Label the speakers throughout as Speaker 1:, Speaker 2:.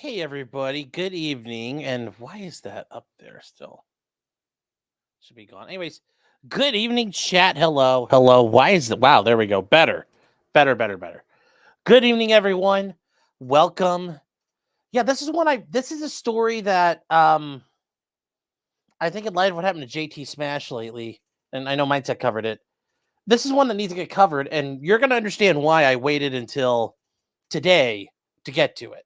Speaker 1: Hey, everybody. Good evening. And why is that up there still? Should be gone. Anyways, good evening, chat. Hello. Hello. Why is it? Wow, there we go. Better. Good evening, everyone. Welcome. Yeah, this is a story that I think in light of what happened to JT Smash lately, and I know Mindset covered it. This is one that needs to get covered, and you're gonna understand why I waited until today to get to it.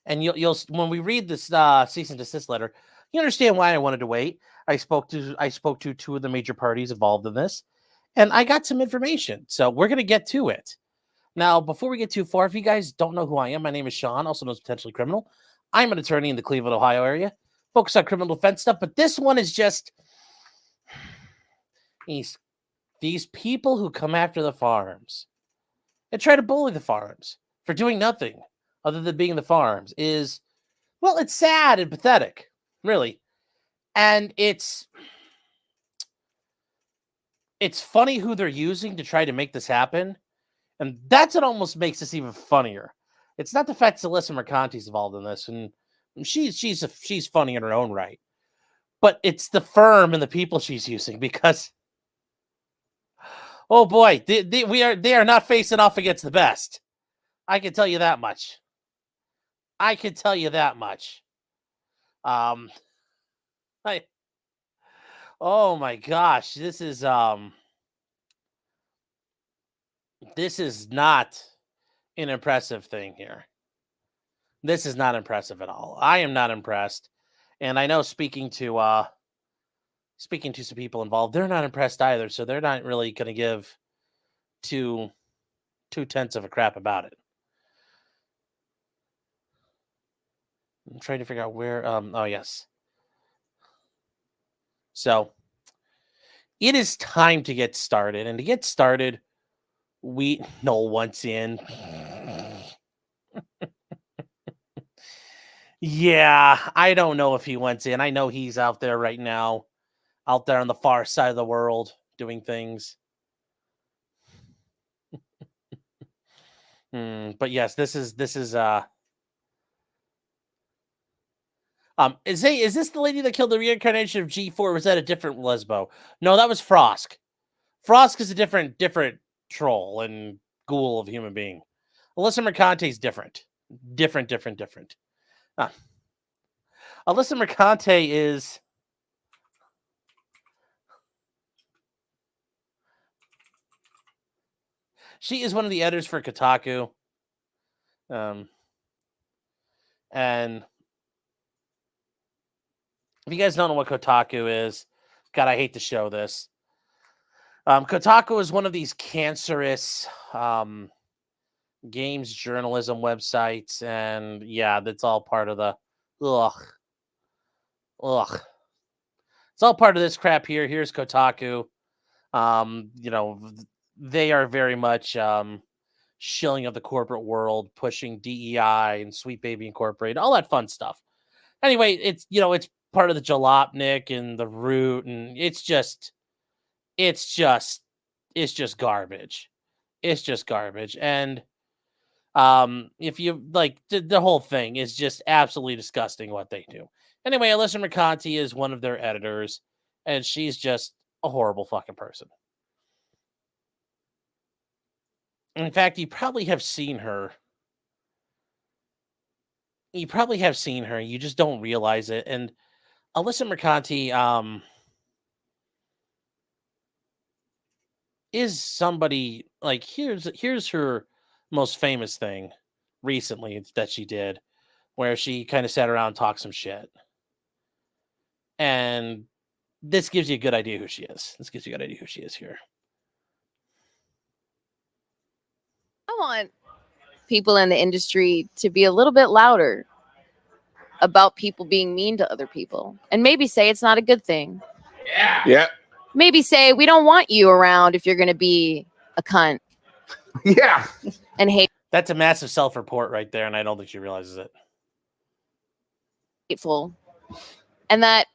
Speaker 1: And you'll when we read this cease and desist letter, you understand why I wanted to wait. I spoke to two of the major parties involved in this, and I got some information. So we're gonna get to it. Now, before we get too far, if you guys don't know who I am, my name is Sean, also known as Potentially Criminal. I'm an attorney in the Cleveland, Ohio area, focused on criminal defense stuff. But this one is just these people who come after the farms and try to bully the farms for doing nothing other than being the farms is, well, it's sad and pathetic, really. And it's funny who they're using to try to make this happen. And that's what almost makes this even funnier. It's not the fact that Alyssa Mercante's involved in this, and she's funny in her own right. But it's the firm and the people she's using because, oh boy, they are not facing off against the best. I can tell you that much. Oh my gosh, this is not an impressive thing here. This is not impressive at all. I am not impressed. And I know speaking to some people involved, they're not impressed either. So they're not really going to give two tenths of a crap about it. I'm trying to figure out where, oh yes. So it is time to get started. And to get started, Null wants in. Yeah, I don't know if he wants in. I know he's out there right now, out there on the far side of the world doing things. But yes, this is is this the lady that killed the reincarnation of G4? Or was that a different Lesbo? No, that was Frosk. Frosk is a different troll and ghoul of human being. Alyssa Mercante is different. Different. Alyssa Mercante is she is one of the editors for Kotaku. And if you guys don't know what Kotaku is, God, I hate to show this. Kotaku is one of these cancerous games journalism websites, and yeah, that's all part of the ugh. It's all part of this crap here. Here's Kotaku. They are very much shilling of the corporate world, pushing DEI and Sweet Baby Incorporated, all that fun stuff. Anyway, it's part of the Jalopnik and the Root, and it's just garbage. It's just garbage. And if you like the whole thing is just absolutely disgusting what they do. Anyway, Alyssa Mercante is one of their editors, and she's just a horrible fucking person. In fact, you probably have seen her. You just don't realize it. And Alyssa Mercante is somebody like here's her most famous thing recently that she did, where she kind of sat around and talked some shit. And this gives you a good idea who she is. Here.
Speaker 2: I want people in the industry to be a little bit louder about people being mean to other people, and maybe say it's not a good thing.
Speaker 3: Yeah.
Speaker 2: Maybe say we don't want you around if you're going to be a cunt.
Speaker 3: Yeah.
Speaker 2: And hate.
Speaker 1: That's a massive self-report right there, and I don't think she realizes it.
Speaker 2: Hateful. And that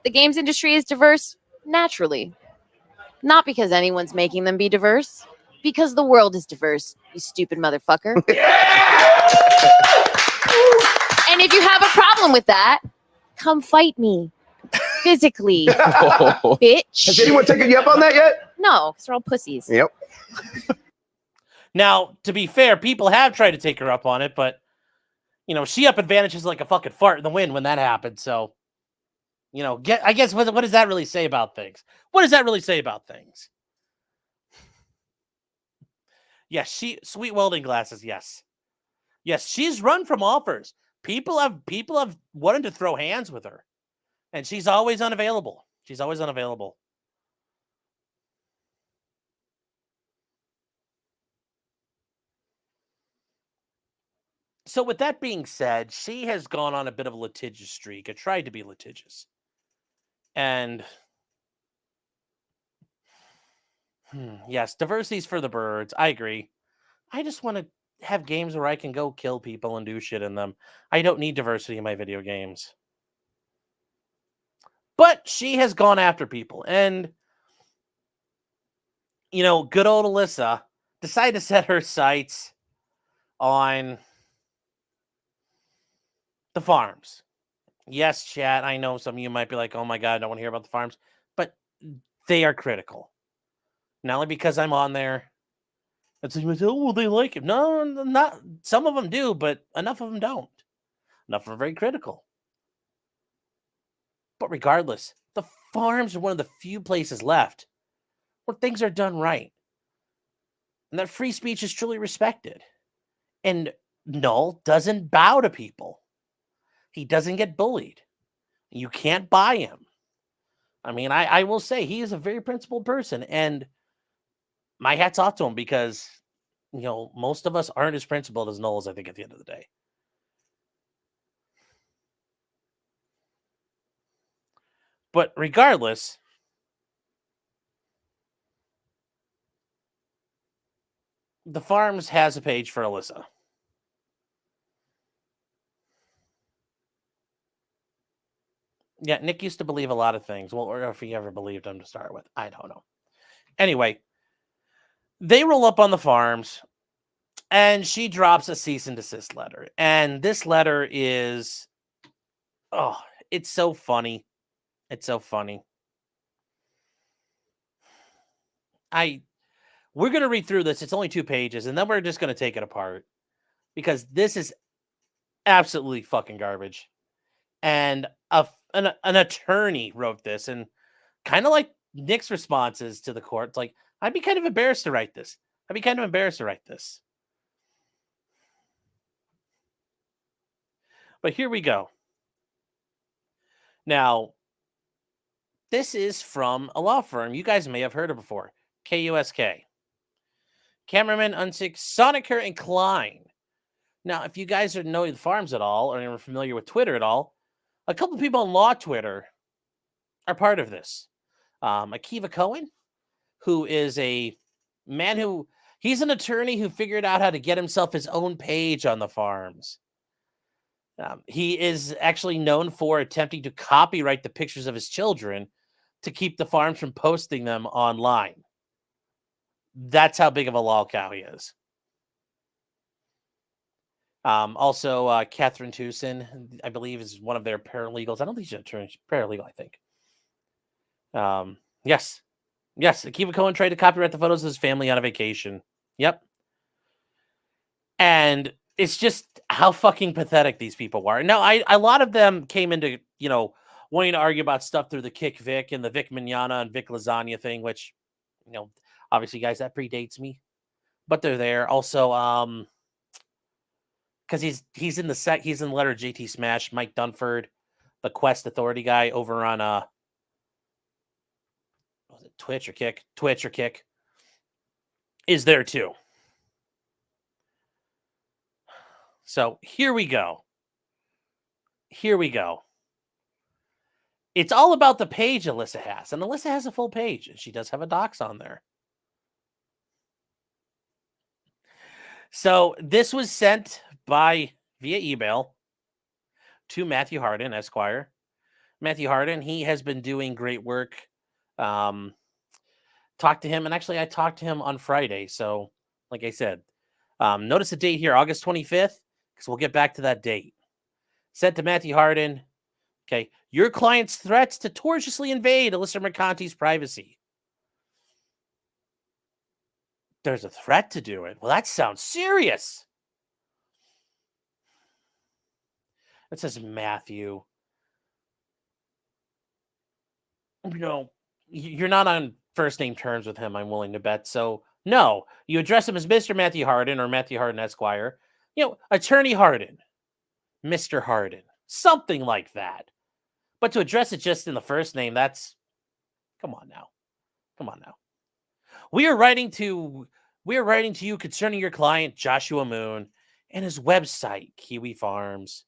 Speaker 2: the games industry is diverse naturally. Not because anyone's making them be diverse. Because the world is diverse, you stupid motherfucker. And if you have a problem with that, come fight me physically, bitch.
Speaker 3: Has anyone taken you up on that yet?
Speaker 2: No, because they're all pussies.
Speaker 3: Yep.
Speaker 1: Now, to be fair, people have tried to take her up on it, but she up advantages like a fucking fart in the wind when that happened. So, I guess what does that really say about things? What does that really say about things? Yes, sweet welding glasses. Yes, she's run from offers. People have wanted to throw hands with her, and she's always unavailable. So with that being said, she has gone on a bit of a litigious streak. It tried to be litigious. And yes, diversity's for the birds. I agree. I just want to have games where I can go kill people and do shit in them. I don't need diversity in my video games. But she has gone after people. And, good old Alyssa decided to set her sights on the farms. Yes, chat, I know some of you might be like, oh my God, I don't want to hear about the farms. But they are critical. Not only because I'm on there. And so you might say, oh, well, they like it. No, not. Some of them do, but enough of them don't. Enough of them are very critical. But regardless, the farms are one of the few places left where things are done right. And that free speech is truly respected. And Null doesn't bow to people. He doesn't get bullied. You can't buy him. I mean, I will say he is a very principled person. And my hat's off to him because, most of us aren't as principled as Null is, I think, at the end of the day. But regardless, the farms has a page for Alyssa. Yeah, Nick used to believe a lot of things. Well, or if he ever believed them to start with. I don't know. Anyway, they roll up on the farms, and she drops a cease and desist letter. And this letter is, it's so funny. It's so funny. We're going to read through this. It's only 2 pages, and then we're just going to take it apart because this is absolutely fucking garbage. And an attorney wrote this, and kind of like Nick's responses to the court, it's like, I'd be kind of embarrassed to write this. But here we go. Now, this is from a law firm you guys may have heard of before, KUSK. Cameraman Unsik, Soniker, and Klein. Now, if you guys know the farms at all, or are familiar with Twitter at all, a couple people on law Twitter are part of this. Akiva Cohen, who is a man he's an attorney who figured out how to get himself his own page on the farms. He is actually known for attempting to copyright the pictures of his children to keep the farms from posting them online. That's how big of a lolcow he is. Also, Catherine Tucson, I believe, is one of their paralegals. I don't think she's an attorney. She's paralegal, I think. Yes. Akiva Cohen tried to copyright the photos of his family on a vacation. Yep. And it's just how fucking pathetic these people are. Now, a lot of them came into, wanting to argue about stuff through the Kick Vic and the Vic Mignogna and Vic Lasagna thing, which, obviously, guys, that predates me. But they're there. Also, because he's in the letter of JT Smash, Mike Dunford, the Quest Authority guy over on was it Twitch or Kick, is there too. So here we go. It's all about the page Alyssa has, and Alyssa has a full page, and she does have a docs on there. So this was sent via email to Matthew Harden, Esquire. Matthew Harden, he has been doing great work. Talked to him, and actually I talked to him on Friday. So, like I said, notice the date here, August 25th, because we'll get back to that date. Sent to Matthew Harden. Okay. Your client's threats to tortiously invade Alyssa Mercante's privacy. There's a threat to do it. Well, that sounds serious. It says Matthew. You know, you're not on first name terms with him, I'm willing to bet. So, no, you address him as Mr. Matthew Harden or Matthew Harden Esquire. You know, Attorney Harden, Mr. Harden, something like that. But to address it just in the first name, that's, come on now. Come on now. We are writing to you concerning your client, Joshua Moon, and his website, KiwiFarms.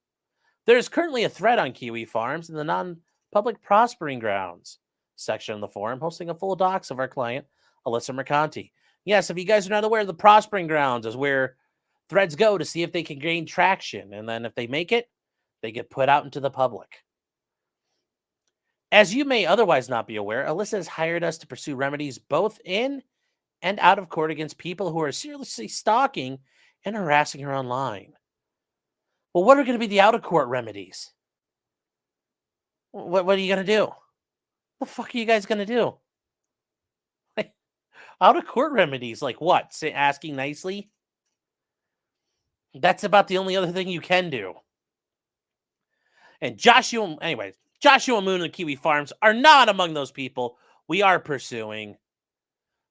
Speaker 1: There is currently a thread on KiwiFarms in the non-public prospering grounds section of the forum, hosting a full docs of our client, Alyssa Mercante. Yes, if you guys are not aware, the prospering grounds is where threads go to see if they can gain traction. And then if they make it, they get put out into the public. As you may otherwise not be aware, Alyssa has hired us to pursue remedies both in and out of court against people who are seriously stalking and harassing her online. Well, what are going to be the out-of-court remedies? What are you going to do? What the fuck are you guys going to do? Like, out-of-court remedies, like what? Say, asking nicely? That's about the only other thing you can do. And Joshua Moon and KiwiFarms are not among those people we are pursuing.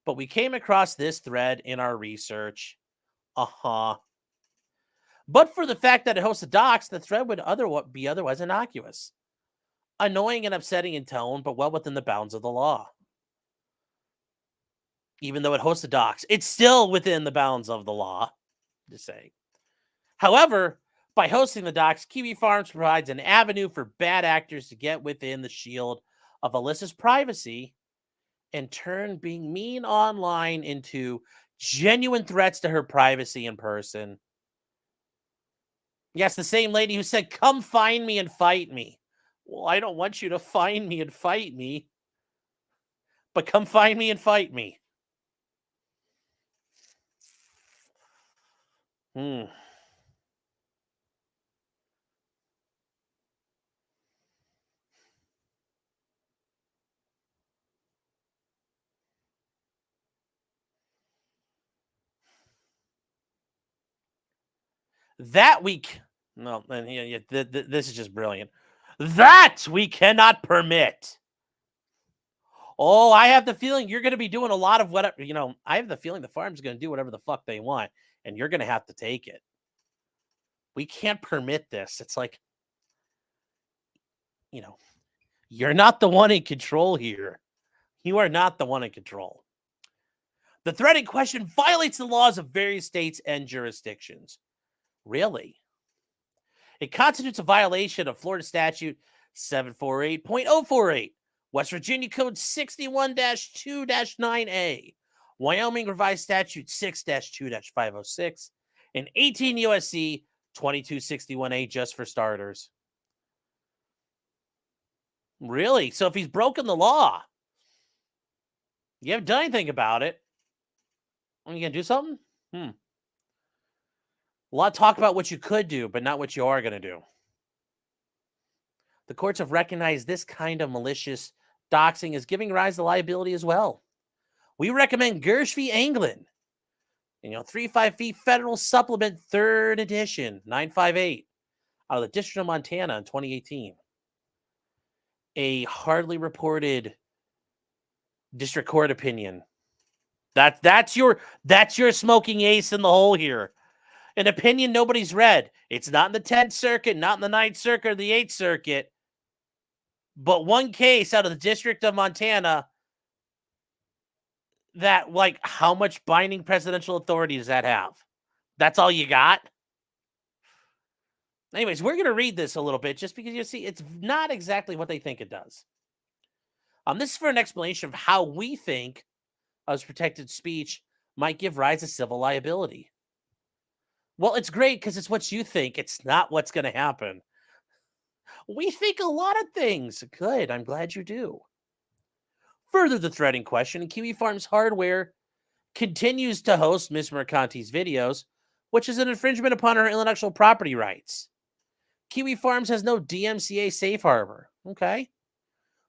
Speaker 1: But we came across this thread in our research. But for the fact that it hosts a docs, the thread would be otherwise innocuous. Annoying and upsetting in tone, but well within the bounds of the law. Even though it hosts a docs, it's still within the bounds of the law, to say. However, by hosting the docs, KiwiFarms provides an avenue for bad actors to get within the shield of Alyssa's privacy and turn being mean online into genuine threats to her privacy in person. Yes, the same lady who said, "Come find me and fight me." Well, I don't want you to find me and fight me, but come find me and fight me. That week, no, this is just brilliant. That we cannot permit. Oh, I have the feeling you're going to be doing a lot of whatever, I have the feeling the farm's going to do whatever the fuck they want, and you're going to have to take it. We can't permit this. It's like, you're not the one in control here. You are not the one in control. The threat in question violates the laws of various states and jurisdictions. Really? It constitutes a violation of Florida Statute 748.048, West Virginia Code 61-2-9A, Wyoming Revised Statute 6-2-506, and 18 USC 2261A, just for starters. Really? So if he's broken the law, you haven't done anything about it, are you going to do something? A lot of talk about what you could do, but not what you are going to do. The courts have recognized this kind of malicious doxing as giving rise to liability as well. We recommend Gersh v. Anglin, 355 Federal Supplement 3rd Edition, 958, out of the District of Montana in 2018. A hardly reported district court opinion. That's your smoking ace in the hole here. An opinion nobody's read. It's not in the 10th Circuit, not in the 9th Circuit or the 8th Circuit. But one case out of the District of Montana that, how much binding presidential authority does that have? That's all you got? Anyways, we're going to read this a little bit just because, you see, it's not exactly what they think it does. This is for an explanation of how we think as protected speech might give rise to civil liability. Well, it's great because it's what you think. It's not what's going to happen. We think a lot of things. Good. I'm glad you do. Further, the threat in question, KiwiFarms Hardware continues to host Ms. Mercante's videos, which is an infringement upon her intellectual property rights. KiwiFarms has no DMCA safe harbor. Okay.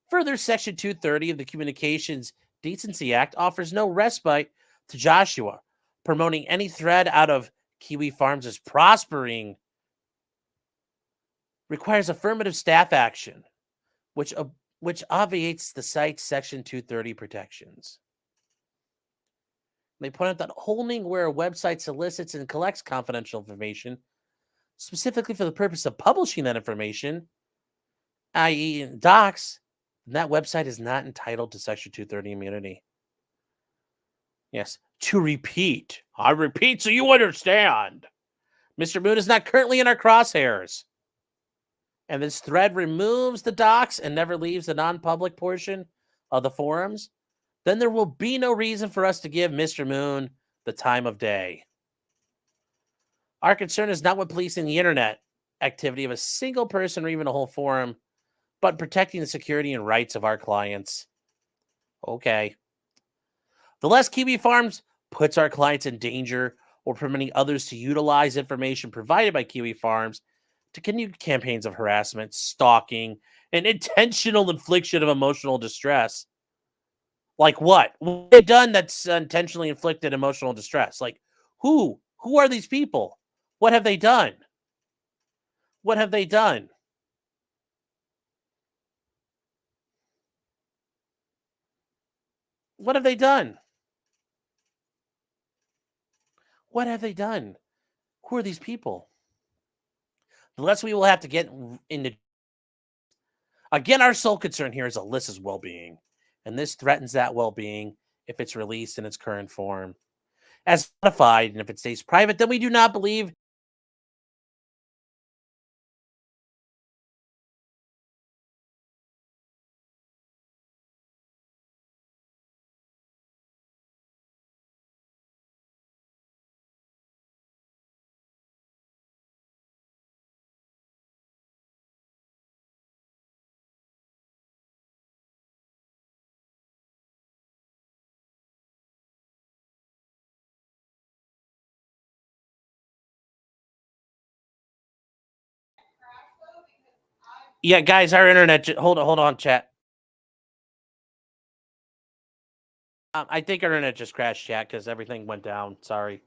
Speaker 1: Further, Section 230 of the Communications Decency Act offers no respite to Joshua, promoting any thread out of KiwiFarms as prospering requires affirmative staff action, which obviates the site's Section 230 protections. They point out that holding where a website solicits and collects confidential information, specifically for the purpose of publishing that information, i.e. in docs, that website is not entitled to Section 230 immunity. Yes, to repeat. I repeat so you understand. Mr. Moon is not currently in our crosshairs. And this thread removes the docs and never leaves the non-public portion of the forums, then there will be no reason for us to give Mr. Moon the time of day. Our concern is not with policing the internet activity of a single person or even a whole forum, but protecting the security and rights of our clients. Okay. The less KiwiFarms puts our clients in danger or permitting others to utilize information provided by KiwiFarms to continue campaigns of harassment, stalking, and intentional infliction of emotional distress. Like what? What have they done that's intentionally inflicted emotional distress? Like who? Who are these people? What have they done? What have they done? What have they done? What have they done? Who are these people? The less we will have to get into. Again, our sole concern here is Alyssa's well-being, and this threatens that well-being if it's released in its current form. As modified, and if it stays private, then we do not believe yeah, guys, our internet. Hold on, chat. I think our internet just crashed, chat, because everything went down. Sorry.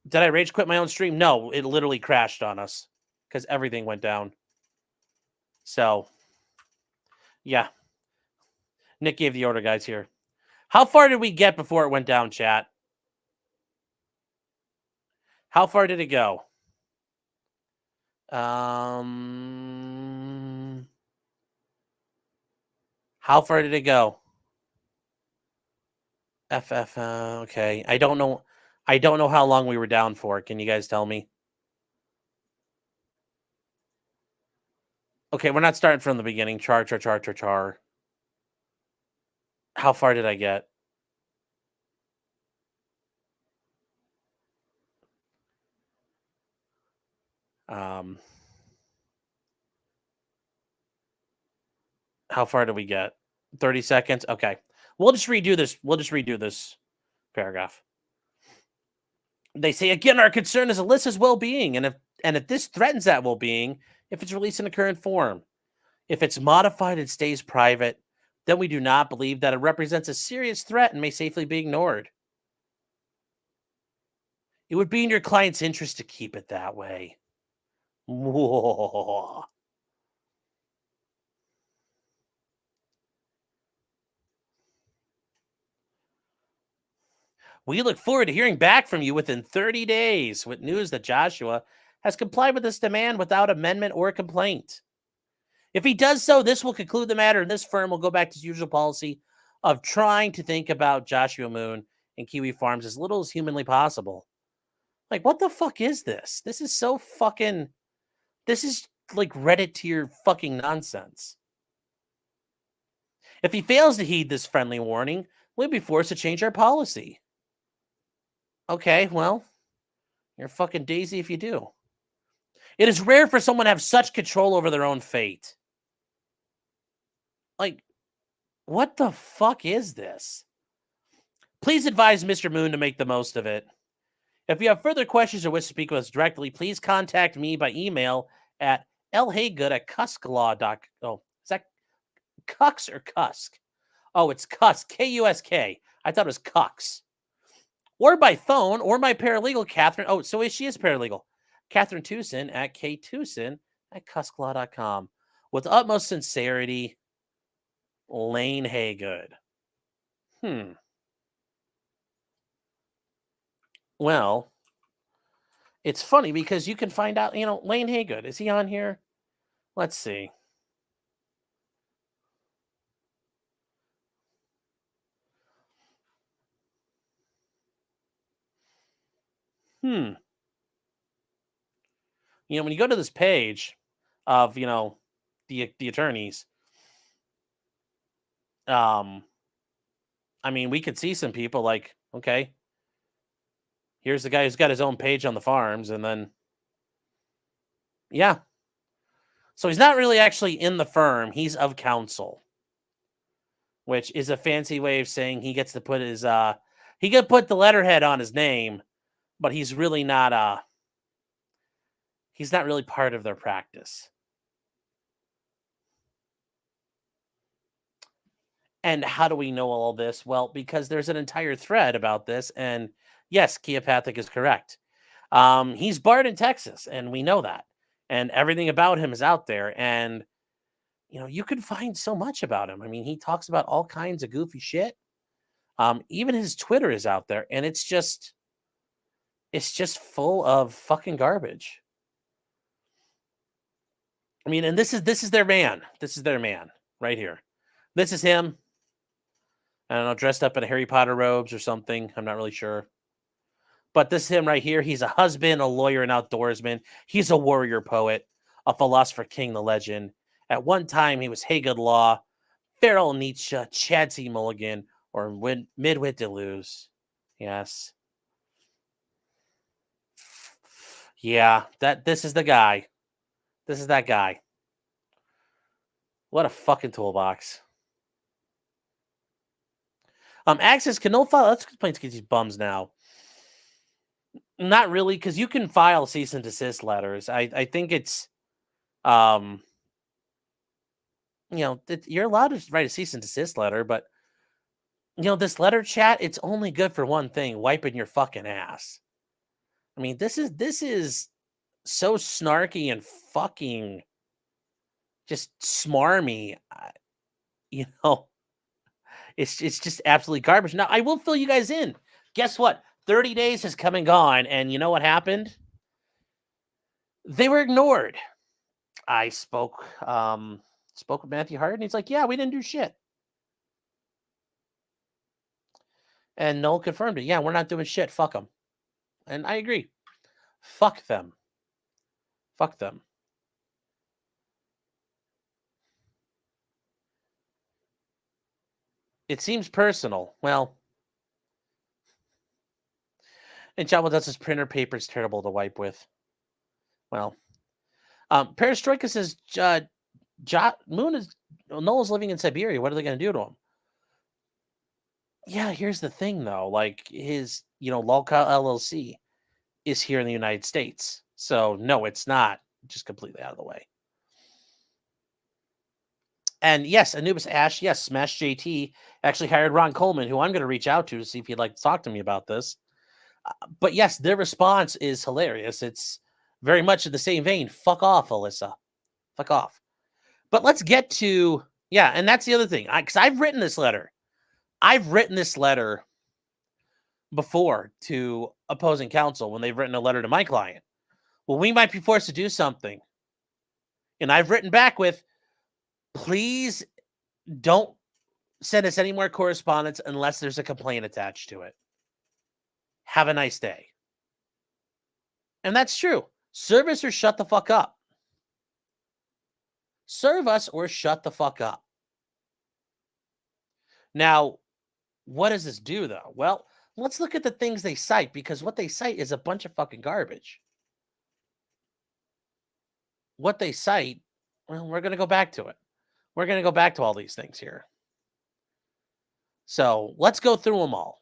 Speaker 1: Did I rage quit my own stream? No, it literally crashed on us because everything went down. So, yeah. Nick gave the order, guys, here. How far did we get before it went down, chat? How far did it go? How far did it go? Okay. I don't know how long we were down for. Can you guys tell me? Okay, we're not starting from the beginning. Char. How far did I get? How far did we get? 30 seconds? Okay. We'll just redo this paragraph. They say, again, our concern is Alyssa's well-being, and if this threatens that well-being, if it's released in a current form, if it's modified and stays private, then we do not believe that it represents a serious threat and may safely be ignored. It would be in your client's interest to keep it that way. Whoa. We look forward to hearing back from you within 30 days with news that Joshua has complied with this demand without amendment or complaint. If he does so, this will conclude the matter, and this firm will go back to its usual policy of trying to think about Joshua Moon and KiwiFarms as little as humanly possible. Like, what the fuck is this? This is so fucking... This is like Reddit tier fucking nonsense. If he fails to heed this friendly warning, we'll be forced to change our policy. Okay, well, you're fucking Daisy if you do. It is rare for someone to have such control over their own fate. Like, what the fuck is this? Please advise Mr. Moon to make the most of it. If you have further questions or wish to speak with us directly, please contact me by email at lhaygood@cusklaw.com. Oh, is that Cucks or Cusk? Oh, it's Cusk, K-U-S-K. I thought it was Cucks. Or by phone, or my paralegal, Catherine. Oh, so she is paralegal. Catherine Tucson at ktucson@cusklaw.com. With utmost sincerity, Lane Haygood. Well, it's funny because you can find out, Lane Haygood, is he on here? Let's see. When you go to this page of, the attorneys, I mean, we could see some people like, okay, here's the guy who's got his own page on the farms, and then, yeah. So he's not really actually in the firm. He's of counsel, which is a fancy way of saying he gets to put his, he could put the letterhead on his name, but he's really not, he's not really part of their practice. And how do we know all this? Well, because there's an entire thread about this, and yes, Keopathic is correct. He's barred in Texas, and we know that. And everything about him is out there, and you can find so much about him. I mean, he talks about all kinds of goofy shit. Even his Twitter is out there, and it's just full of fucking garbage. I mean, and this is their man. This is their man right here. This is him. I don't know, dressed up in Harry Potter robes or something. I'm not really sure. But this is him right here. He's a husband, a lawyer, an outdoorsman. He's a warrior poet, a philosopher king, the legend. At one time, he was Haygood Law, Farrell Nietzsche, Chadsey Mulligan, or Midwit Deleuze. Yes. Yeah, this is the guy. This is that guy. What a fucking toolbox. Access can no file. Let's complain to these bums now. Not really, because you can file cease and desist letters. I think it's, you're allowed to write a cease and desist letter, but this letter chat, it's only good for one thing: wiping your fucking ass. I mean, this is so snarky and fucking just smarmy. It's just absolutely garbage. Now, I will fill you guys in. Guess what? 30 days has come and gone, and you know what happened? They were ignored. I spoke with Matthew Hart, and he's like, yeah, we didn't do shit. And Null confirmed it. Yeah, we're not doing shit. Fuck them. And I agree. Fuck them. Fuck them. It seems personal. Well, and John does his printer paper is terrible to wipe with. Well, Perestroika says Null is living in Siberia. What are they going to do to him? Yeah, here's the thing though. Like his, Lolcow LLC is here in the United States. So no, it's not just completely out of the way. And yes, Anubis Ash, yes, Smash JT actually hired Ron Coleman, who I'm going to reach out to see if he'd like to talk to me about this. But yes, their response is hilarious. It's very much in the same vein. Fuck off, Alyssa. Fuck off. But let's get to, and that's the other thing. Because I've written this letter. I've written this letter before to opposing counsel when they've written a letter to my client. Well, we might be forced to do something. And I've written back with, please don't send us any more correspondence unless there's a complaint attached to it. Have a nice day. And that's true. Serve us or shut the fuck up. Serve us or shut the fuck up. Now, what does this do, though? Well, let's look at the things they cite, because what they cite is a bunch of fucking garbage. What they cite, well, we're going to go back to it. We're going to go back to all these things here. So let's go through them all.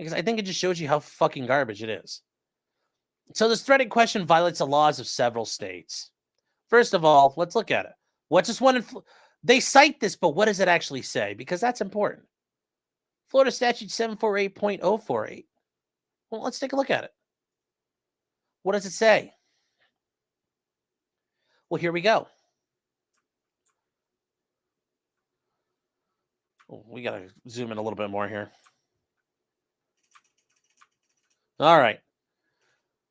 Speaker 1: Because I think it just shows you how fucking garbage it is. So this threat in question violates the laws of several states. First of all, let's look at it. What's this one? They cite this, but what does it actually say? Because that's important. Florida Statute 748.048. Well, let's take a look at it. What does it say? Well, here we go. Oh, we got to zoom in a little bit more here. All right.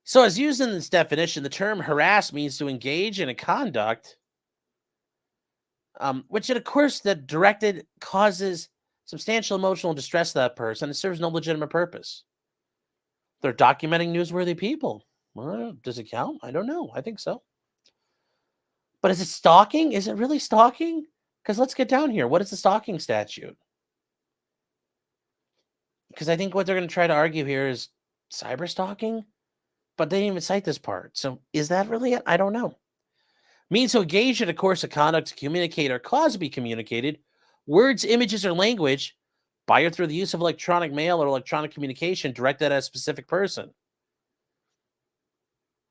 Speaker 1: So as used in this definition, the term harass means to engage in a conduct which, of course, that directed causes substantial emotional distress to that person. It serves no legitimate purpose. They're documenting newsworthy people. Well, does it count? I don't know. I think so. But is it stalking? Is it really stalking? Because let's get down here. What is the stalking statute? Because I think what they're going to try to argue here is cyber stalking, but they didn't even cite this part. So is that really it? I don't know. Means to engage in a course of conduct to communicate or cause to be communicated, words, images, or language by or through the use of electronic mail or electronic communication directed at a specific person.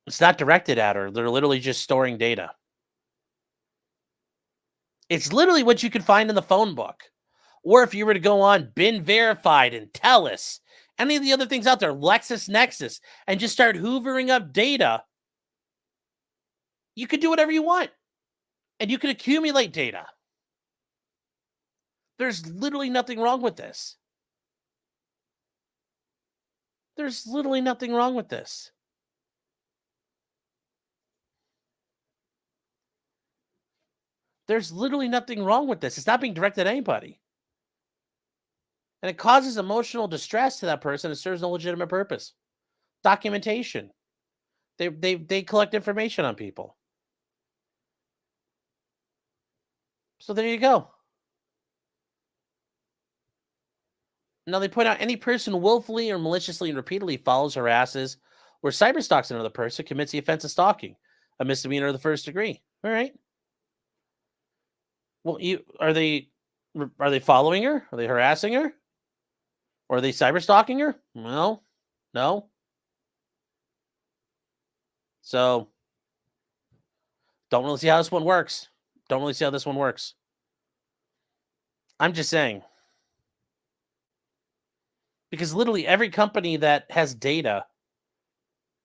Speaker 1: It's not directed at her. They're literally just storing data. It's literally what you could find in the phone book. Or if you were to go on Been Verified and TELUS, any of the other things out there, LexisNexis, and just start hoovering up data, you could do whatever you want. And you can accumulate data. There's literally nothing wrong with this. There's literally nothing wrong with this. There's literally nothing wrong with this. It's not being directed at anybody. And it causes emotional distress to that person. It serves no legitimate purpose. Documentation. They collect information on people. So there you go. Now they point out any person willfully or maliciously and repeatedly follows, harasses, or cyberstalks another person commits the offense of stalking, a misdemeanor of the first degree. All right. Well, are they following her? Are they harassing her? Or are they cyberstalking her? No. So don't really see how this one works. I'm just saying. Because literally every company that has data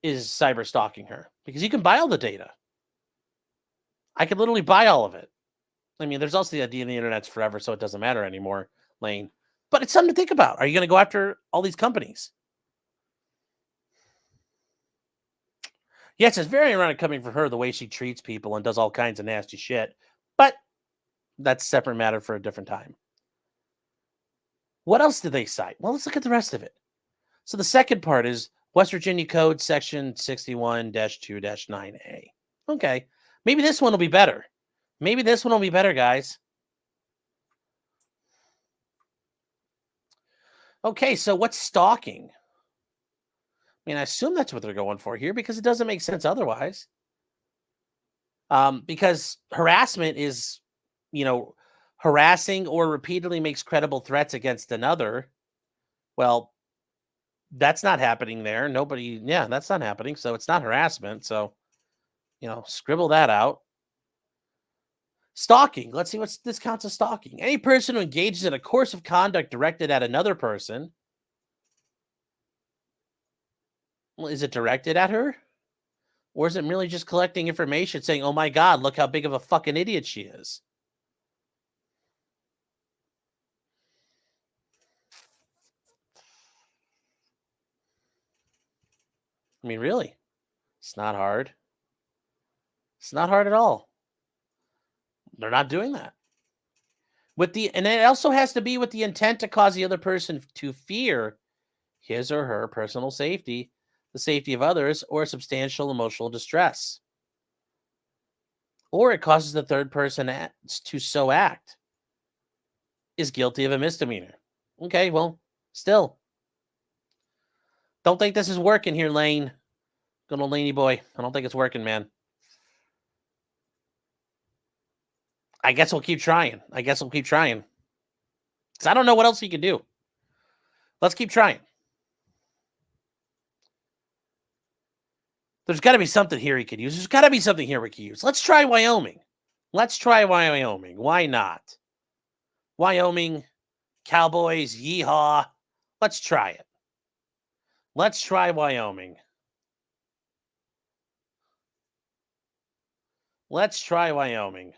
Speaker 1: is cyber stalking her. Because you can buy all the data. I could literally buy all of it. I mean, there's also the idea the internet's forever, so it doesn't matter anymore, Lane. But it's something to think about. Are you going to go after all these companies? Yes, it's very ironic coming from her, the way she treats people and does all kinds of nasty shit. But that's a separate matter for a different time. What else did they cite? Well, let's look at the rest of it. So the second part is West Virginia Code Section 61-2-9A. Okay. Maybe this one will be better. Guys. Okay, so what's stalking? I mean, I assume that's what they're going for here because it doesn't make sense otherwise. Because harassment is, harassing or repeatedly makes credible threats against another. Well, that's not happening there. That's not happening. So it's not harassment. So, scribble that out. Stalking. Let's see what this counts as stalking. Any person who engages in a course of conduct directed at another person. Well, is it directed at her? Or is it merely just collecting information saying, oh my God, look how big of a fucking idiot she is? I mean, really? It's not hard. It's not hard at all. They're not doing that. And it also has to be with the intent to cause the other person to fear his or her personal safety, the safety of others, or substantial emotional distress. Or it causes the third person to so act, is guilty of a misdemeanor. Okay, well, still. Don't think this is working here, Lane. Good old Laney boy. I don't think it's working, man. I guess we'll keep trying. Because I don't know what else you can do. Let's keep trying. There's got to be something here he could use. There's got to be something here we could use. Let's try Wyoming. Why not? Wyoming, Cowboys, yeehaw. Let's try it. Let's try Wyoming. Let's try Wyoming.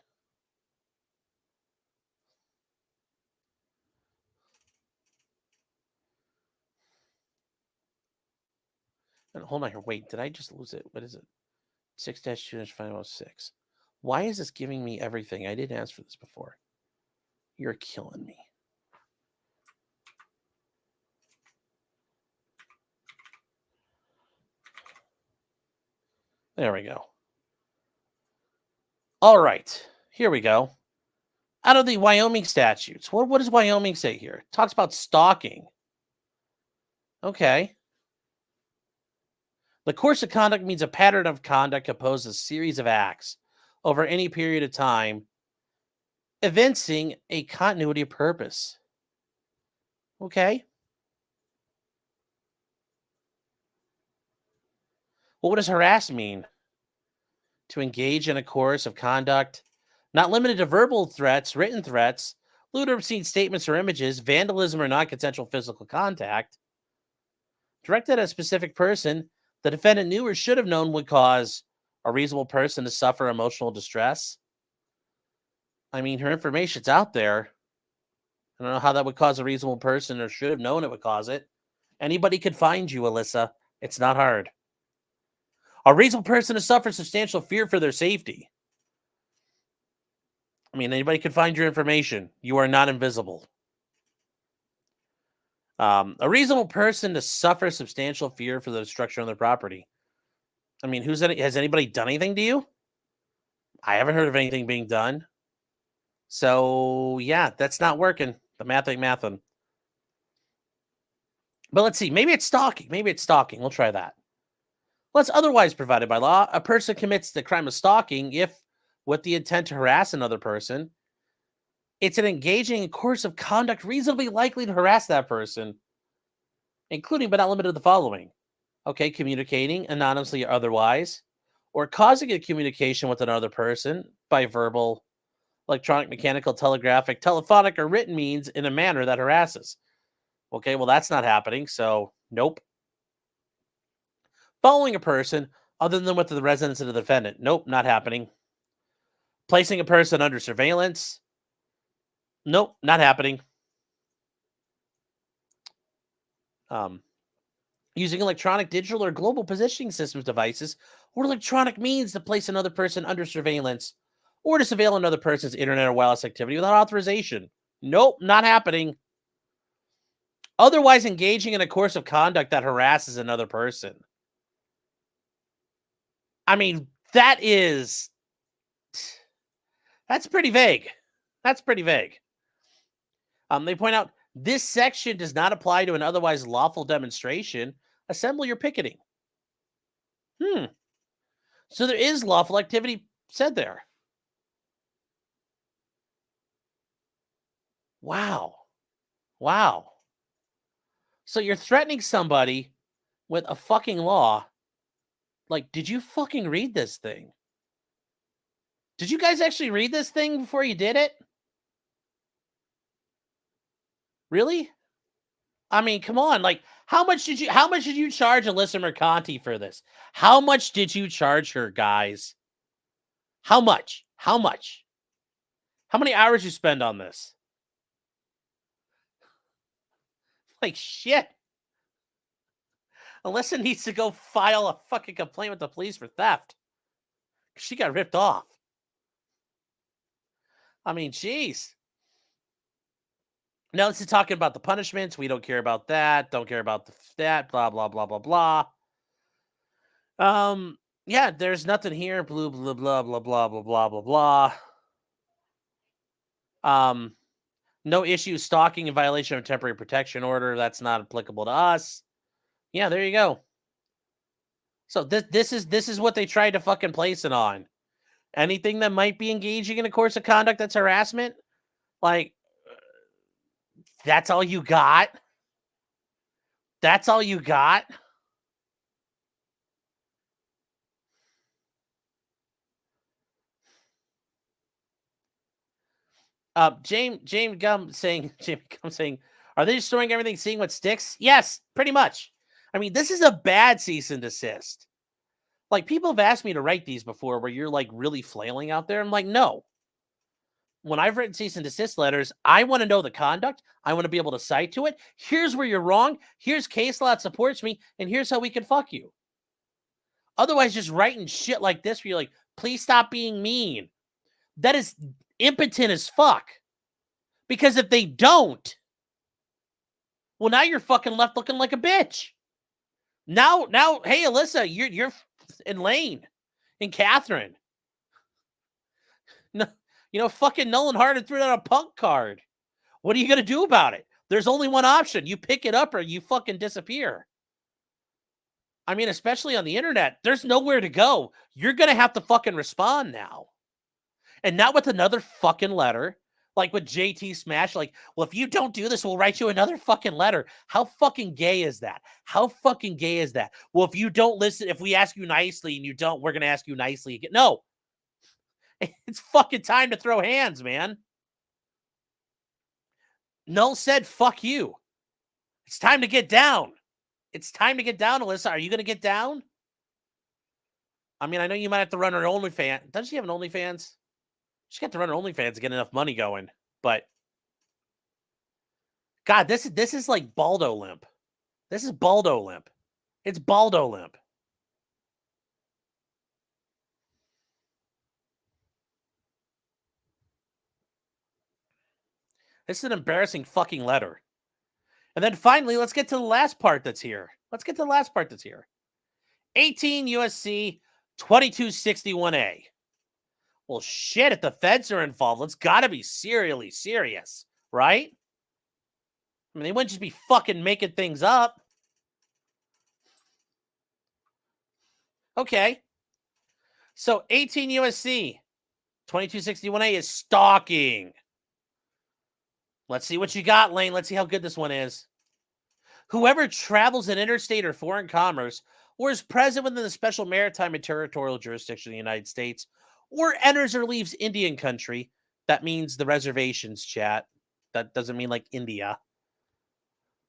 Speaker 1: And hold on here. Wait, did I just lose it? What is it? 6-2-506. Why is this giving me everything? I didn't ask for this before. You're killing me. There we go. All right. Here we go. Out of the Wyoming statutes, what does Wyoming say here? It talks about stalking. Okay. The course of conduct means a pattern of conduct composed of a series of acts over any period of time, evincing a continuity of purpose. Okay. Well, what does harass mean? To engage in a course of conduct, not limited to verbal threats, written threats, lewd or obscene statements or images, vandalism or non-consensual physical contact, directed at a specific person the defendant knew or should have known would cause a reasonable person to suffer emotional distress. I mean, her information's out there. I don't know how that would cause a reasonable person or should have known it would cause it. Anybody could find you, Alyssa. It's not hard. A reasonable person to suffer substantial fear for their safety. I mean, anybody could find your information. You are not invisible. A reasonable person to suffer substantial fear for the destruction of their property. I mean, has anybody done anything to you? I haven't heard of anything being done. So, yeah, that's not working. The math ain't mathin'. But let's see. Maybe it's stalking. We'll try that. Unless otherwise provided by law, a person commits the crime of stalking if, with the intent to harass another person, it's an engaging course of conduct reasonably likely to harass that person, including but not limited to the following. Okay, communicating anonymously or otherwise, or causing a communication with another person by verbal, electronic, mechanical, telegraphic, telephonic, or written means in a manner that harasses. Okay, well, that's not happening, so nope. Following a person other than with the residence of the defendant. Nope, not happening. Placing a person under surveillance. Nope, not happening. Using electronic, digital, or global positioning systems devices or electronic means to place another person under surveillance or to surveil another person's internet or wireless activity without authorization. Nope, not happening. Otherwise engaging in a course of conduct that harasses another person. I mean, that's pretty vague. They point out this section does not apply to an otherwise lawful demonstration, assembly, or picketing. So there is lawful activity said there. Wow. So you're threatening somebody with a fucking law. Like, did you fucking read this thing? Did you guys actually read this thing before you did it? Really? I mean, come on. Like, how much did you charge Alyssa Mercante for this? How much did you charge her, guys? How much? How many hours you spend on this? Like, shit. Alyssa needs to go file a fucking complaint with the police for theft. She got ripped off. I mean, jeez. Now this is talking about the punishments. We don't care about that. Don't care about that. Blah, blah, blah, blah, blah. Yeah, there's nothing here. Blah, blah, blah, blah, blah, blah, blah, blah, blah. No issue stalking in violation of temporary protection order. That's not applicable to us. Yeah, there you go. So this is what they tried to fucking place it on. Anything that might be engaging in a course of conduct that's harassment, like, that's all you got? That's all you got? James Gum saying, are they destroying everything, seeing what sticks? Yes, pretty much. I mean, this is a bad cease and desist. Like, people have asked me to write these before where you're like really flailing out there. I'm like, no. When I've written cease and desist letters, I want to know the conduct. I want to be able to cite to it. Here's where you're wrong. Here's case law that supports me. And here's how we can fuck you. Otherwise, just writing shit like this where you're like, please stop being mean. That is impotent as fuck. Because if they don't, well, now you're fucking left looking like a bitch. Now, hey, Alyssa, you're in Lane, and Catherine. No, fucking Null and Hardin threw out a punk card. What are you gonna do about it? There's only one option. You pick it up or you fucking disappear. I mean, especially on the internet, there's nowhere to go. You're gonna have to fucking respond now. And not with another fucking letter, like with JT Smash, like, well, if you don't do this, we'll write you another fucking letter. How fucking gay is that? How fucking gay is that? Well, if you don't listen, if we ask you nicely and you don't, we're going to ask you nicely again. No. It's fucking time to throw hands, man. Null said, fuck you. It's time to get down. It's time to get down, Alyssa. Are you going to get down? I mean, I know you might have to run her OnlyFans. Doesn't she have an OnlyFans? She's got to run her OnlyFans to get enough money going. But God, this is like Baldo limp. This is Baldo limp. It's Baldo limp. This is an embarrassing fucking letter. And then finally, let's get to the last part that's here. 18 USC 2261A. Well, shit, if the feds are involved, it's got to be serially serious, right? I mean, they wouldn't just be fucking making things up. Okay. So 18 USC 2261A is stalking. Let's see what you got, Lane. Let's see how good this one is. Whoever travels in interstate or foreign commerce or is present within the special maritime and territorial jurisdiction of the United States or enters or leaves Indian country, that means the reservations, chat. That doesn't mean like India.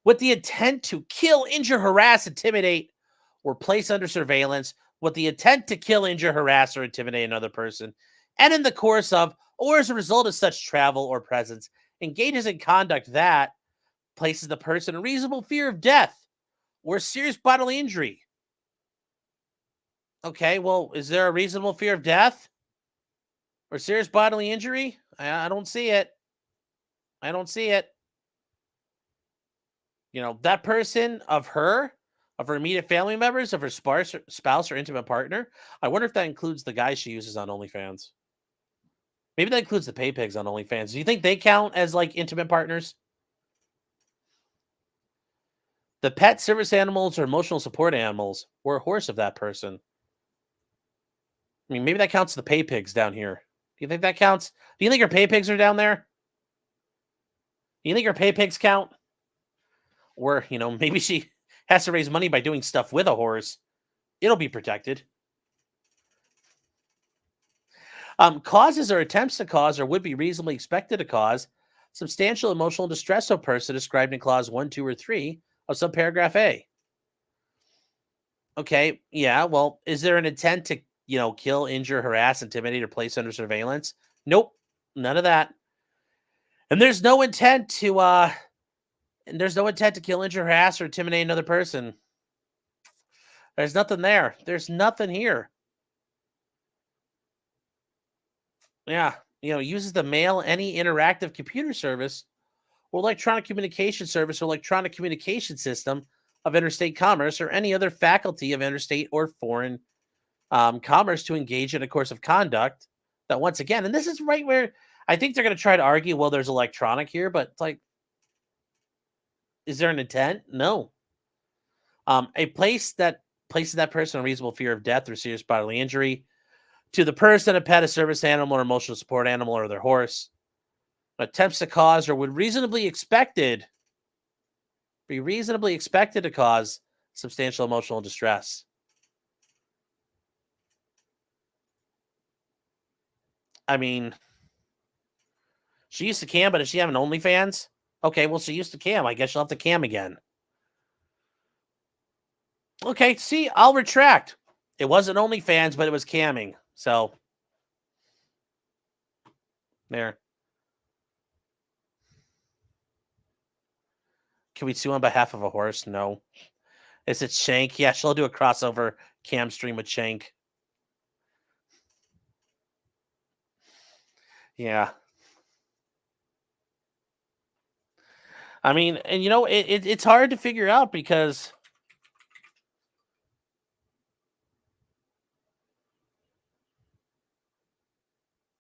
Speaker 1: With the intent to kill, injure, harass, intimidate, or place under surveillance, with the intent to kill, injure, harass, or intimidate another person, and in the course of, or as a result of such travel or presence, engages in conduct that places the person in reasonable fear of death or serious bodily injury. Okay, well, is there a reasonable fear of death or serious bodily injury? I don't see it. I don't see it. You know, that person of her immediate family members, of her spouse or intimate partner. I wonder if that includes the guys she uses on OnlyFans. Maybe that includes the pay pigs on OnlyFans. Do you think they count as like intimate partners? The pet service animals or emotional support animals or a horse of that person. I mean, maybe that counts the pay pigs down here. Do you think that counts? Do you think her pay pigs are down there? Do you think her pay pigs count? Or, you know, maybe she has to raise money by doing stuff with a horse. It'll be protected. Causes or attempts to cause or would be reasonably expected to cause substantial emotional distress of a person described in clause 1, 2, or 3 of subparagraph A. Okay, yeah, well, is there an intent to, you know, kill, injure, harass, intimidate, or place under surveillance? Nope, none of that. And there's no intent to kill, injure, harass, or intimidate another person. There's nothing there. There's nothing here. Yeah, you know, uses the mail, any interactive computer service or electronic communication service or electronic communication system of interstate commerce or any other faculty of interstate or foreign commerce to engage in a course of conduct that, once again, and this is right where I think they're going to try to argue, well, there's electronic here, but it's like, is there an intent? No. A place that places that person in reasonable fear of death or serious bodily injury to the person, a pet, a service animal, or emotional support animal, or their horse, attempts to cause or would be reasonably expected to cause substantial emotional distress. I mean, She used to cam, but does she have an OnlyFans? Okay, well, she used to cam. I guess she'll have to cam again. Okay, see, I'll retract. It wasn't OnlyFans, but it was camming. So, there. Can we sue on behalf of a horse? No. Is it Shank? Yeah, she'll do a crossover cam stream with Shank. Yeah. I mean, and you know, it's hard to figure out because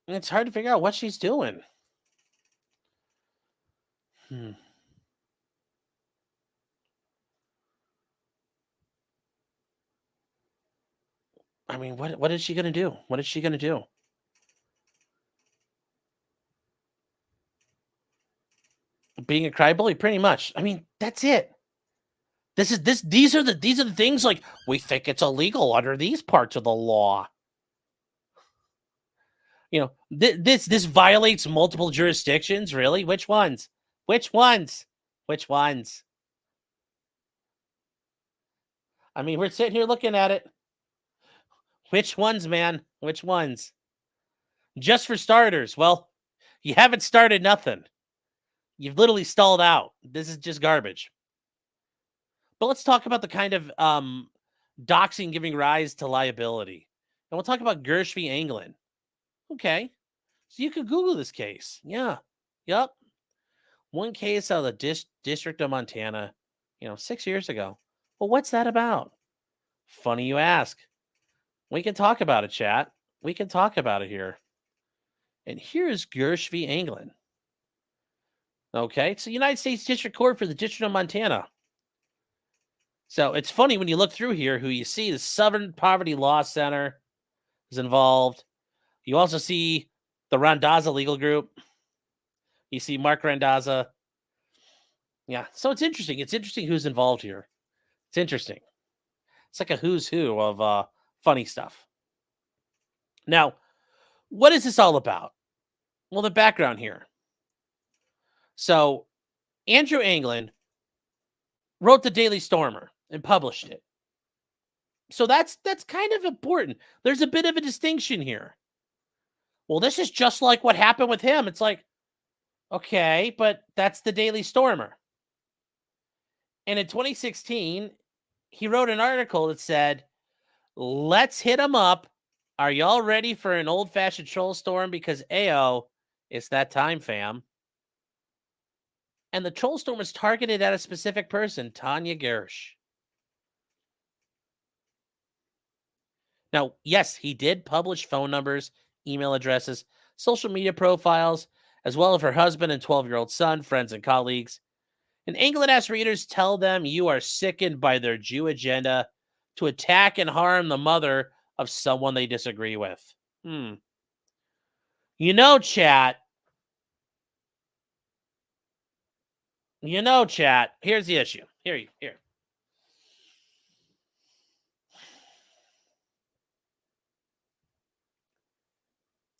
Speaker 1: it's hard to figure out what she's doing. I mean, what is she gonna do? What is she gonna do? Being a crybaby, pretty much. I mean, that's it. These are the things like we think it's illegal under these parts of the law. You know, this violates multiple jurisdictions. Really? Which ones? Which ones? Which ones? I mean, we're sitting here looking at it. Which ones, man? Which ones? Just for starters, well, you haven't started nothing. You've literally stalled out. This is just garbage. But let's talk about the kind of doxing giving rise to liability. And we'll talk about Gersh v. England. Okay. So you could Google this case. Yeah. Yep. One case out of the District of Montana, 6 years ago. Well, what's that about? Funny you ask. We can talk about it, chat. We can talk about it here. And here's Gersh v. England. Okay. It's the United States District Court for the District of Montana. So it's funny when you look through here who you see. The Southern Poverty Law Center is involved. You also see the Randazza Legal Group. You see Mark Randazza. Yeah, so it's interesting. It's interesting who's involved here. It's interesting. It's like a who's who of funny stuff. Now, what is this all about? Well, the background here. So, Andrew England wrote the Daily Stormer and published it. So that's kind of important. There's a bit of a distinction here. Well, this is just like what happened with him. It's like, okay, but that's the Daily Stormer. And in 2016, he wrote an article that said, let's hit him up. Are y'all ready for an old-fashioned troll storm? Because AO, it's that time, fam. And the troll storm was targeted at a specific person, Tanya Gersh. Now, yes, he did publish phone numbers, email addresses, social media profiles, as well as her husband and 12-year-old son, friends, and colleagues. And England asked readers, tell them you are sickened by their Jew agenda to attack and harm the mother of someone they disagree with. You know, chat. Here's the issue. Here.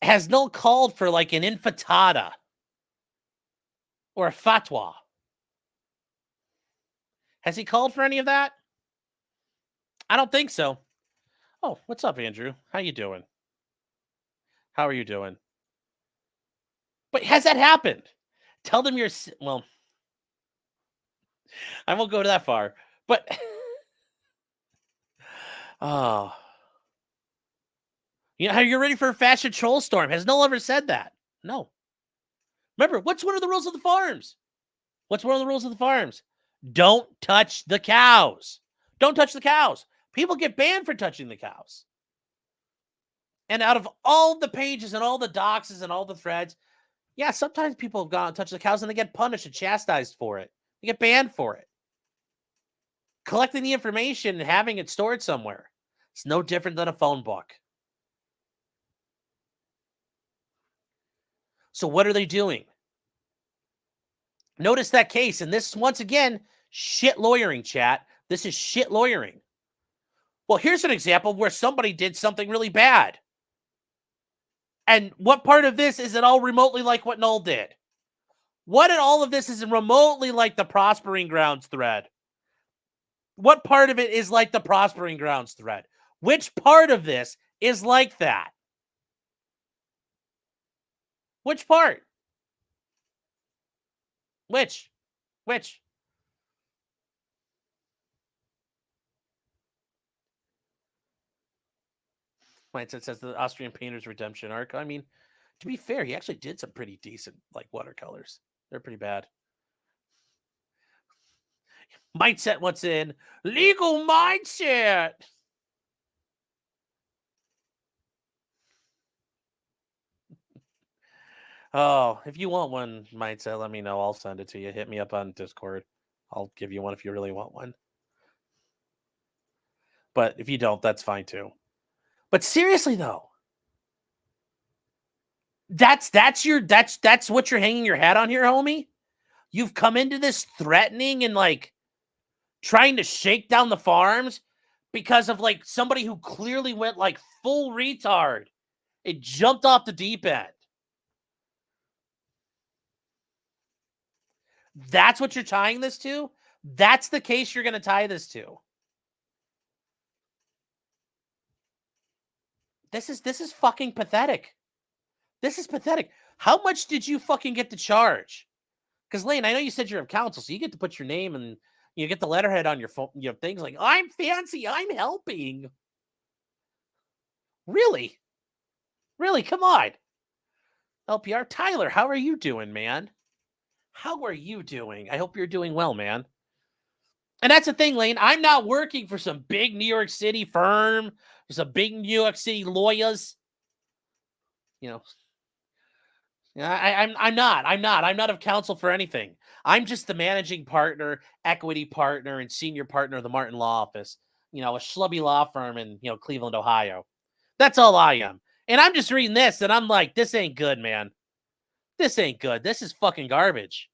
Speaker 1: Has Null called for like an infatada or a fatwa? Has he called for any of that? I don't think so. Oh, what's up, Andrew? How you doing? How are you doing? But has that happened? Tell them you're... Well, I won't go that far. But... Oh... how you're ready for a fashion troll storm. Has Null ever said that? No. Remember, what's one of the rules of the farms? Don't touch the cows. Don't touch the cows. People get banned for touching the cows. And out of all the pages and all the doxes and all the threads, yeah, sometimes people have gone and touched the cows and they get punished and chastised for it. They get banned for it. Collecting the information and having it stored somewhere. It's no different than a phone book. So what are they doing? Notice that case. And this, once again, shit lawyering, chat. This is shit lawyering. Well, here's an example where somebody did something really bad. And what part of this is it all remotely like what Null did? What in all of this is remotely like the Prospering Grounds thread? What part of it is like the Prospering Grounds thread? Which part of this is like that? Which part? Which? Mindset says the Austrian Painter's Redemption arc. I mean, to be fair, he actually did some pretty decent like watercolors. They're pretty bad. Mindset what's in legal mindset. Oh, if you want one, Mindset, let me know. I'll send it to you. Hit me up on Discord. I'll give you one if you really want one. But if you don't, that's fine too. But seriously though, that's what you're hanging your hat on here, homie. You've come into this threatening and like trying to shake down the farms because of like somebody who clearly went like full retard. It jumped off the deep end. That's what you're tying this to? That's the case you're going to tie this to. This is fucking pathetic. This is pathetic. How much did you fucking get to charge? Because Lane, I know you said you're of counsel, so you get to put your name and you get the letterhead on your phone. You have things like, I'm fancy, I'm helping. Really? Come on. LPR. Tyler, how are you doing, man? How are you doing? I hope you're doing well, man. And that's the thing, Lane. I'm not working for some big New York City firm, some big New York City lawyers. You know, I'm not of counsel for anything. I'm just the managing partner, equity partner, and senior partner of the Martin Law Office. You know, a schlubby law firm in Cleveland, Ohio. That's all I am. And I'm just reading this, and I'm like, this ain't good, man. This ain't good. This is fucking garbage.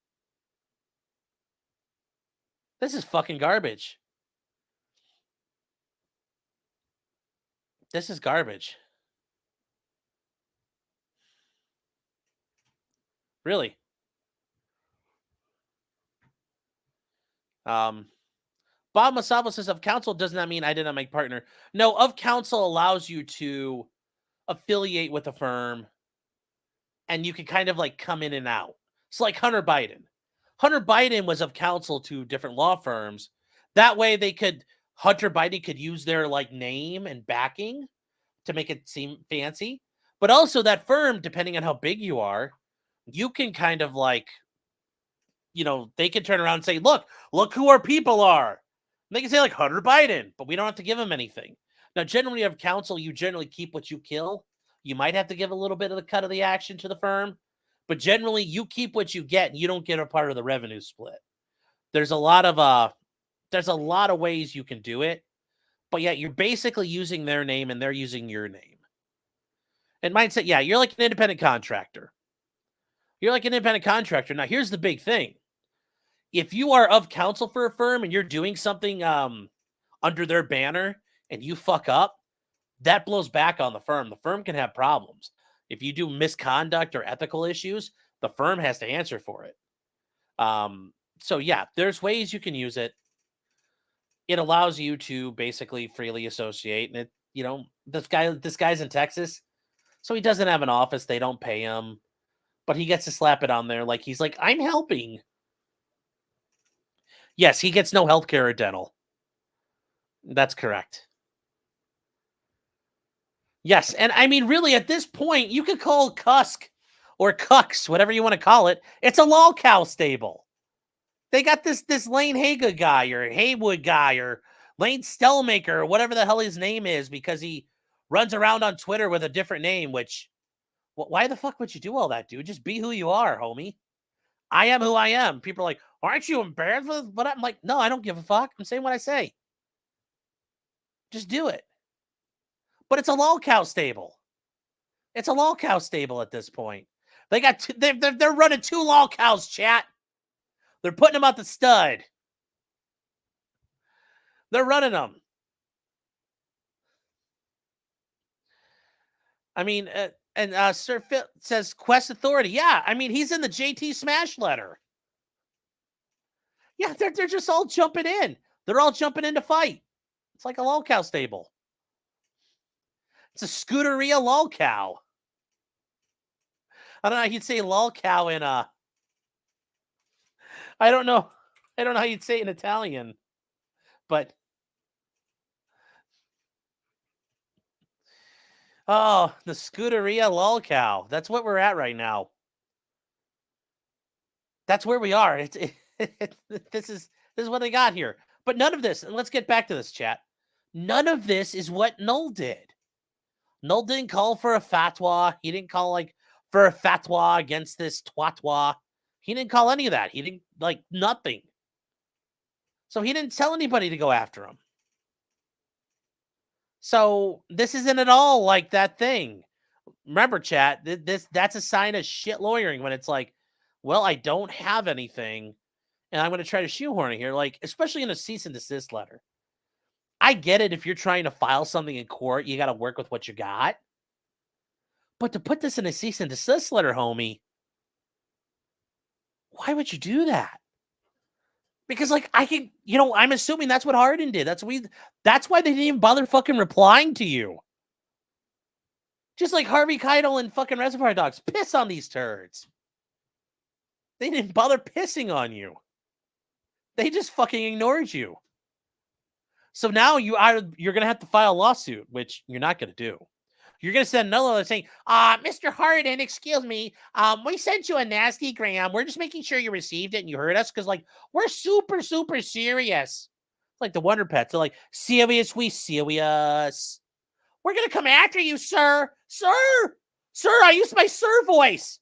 Speaker 1: This is fucking garbage. This is garbage. Really. Bob Masavo says of counsel does not mean I did not make partner. No, of counsel allows you to affiliate with a firm and you can kind of like come in and out. It's like Hunter Biden. Hunter Biden was of counsel to different law firms. That way Hunter Biden could use their like name and backing to make it seem fancy. But also that firm, depending on how big you are, you can kind of like, they can turn around and say, look who our people are. And they can say like Hunter Biden, but we don't have to give them anything. Now, generally of counsel, you generally keep what you kill. You might have to give a little bit of the cut of the action to the firm, but generally you keep what you get and you don't get a part of the revenue split. There's a lot of ways you can do it, but yeah, you're basically using their name and they're using your name. And Mindset, yeah, you're like an independent contractor. Now, here's the big thing. If you are of counsel for a firm and you're doing something under their banner and you fuck up, that blows back on the firm. The firm can have problems. If you do misconduct or ethical issues, the firm has to answer for it. So yeah, there's ways you can use it. It allows you to basically freely associate. And this guy's in Texas, so he doesn't have an office. They don't pay him, but he gets to slap it on there. Like he's like, I'm helping. Yes, he gets no healthcare or dental. That's correct. Yes, and I mean, really, at this point, you could call Cusk or Cucks, whatever you want to call it. It's a lol cow stable. They got this Lane Haga guy or Haywood guy or Lane Stellmaker or whatever the hell his name is because he runs around on Twitter with a different name, which, why the fuck would you do all that, dude? Just be who you are, homie. I am who I am. People are like, aren't you embarrassed with what I'm like? No, I don't give a fuck. I'm saying what I say. Just do it. But it's a lol cow stable. It's a lol cow stable at this point. They got they're running 2 lol cows, chat. They're putting them out the stud. They're running them. I mean, And Sir Phil says Quest Authority. Yeah, I mean, he's in the JT Smash letter. Yeah, they're just all jumping in. They're all jumping in to fight. It's like a lolcow stable. It's a Scuderia lolcow. I don't know how you'd say lolcow in I don't know. I don't know how you'd say it in Italian, but oh, the Scuderia lolcow. That's what we're at right now. That's where we are. This is what they got here. But none of this, and let's get back to this, chat. None of this is what Null did. Null didn't call for a fatwa. He didn't call for a fatwa against this twatwa. He didn't call any of that. He didn't nothing. So he didn't tell anybody to go after him. So this isn't at all like that thing. Remember, chat, that's a sign of shit lawyering when it's like, well, I don't have anything, and I'm going to try to shoehorn it here, especially in a cease and desist letter. I get it if you're trying to file something in court, you got to work with what you got. But to put this in a cease and desist letter, homie, why would you do that? Because I'm assuming that's what Hardin did. That's why they didn't even bother fucking replying to you. Just like Harvey Keitel and fucking Reservoir Dogs. Piss on these turds. They didn't bother pissing on you. They just fucking ignored you. So now you're going to have to file a lawsuit, which you're not going to do. You're going to send another letter saying, Mr. Hardin, excuse me, we sent you a nasty gram. We're just making sure you received it and you heard us because, we're super, super serious. Like the Wonder Pets. They're like, serious, we serious. We're going to come after you, sir. Sir, I used my sir voice.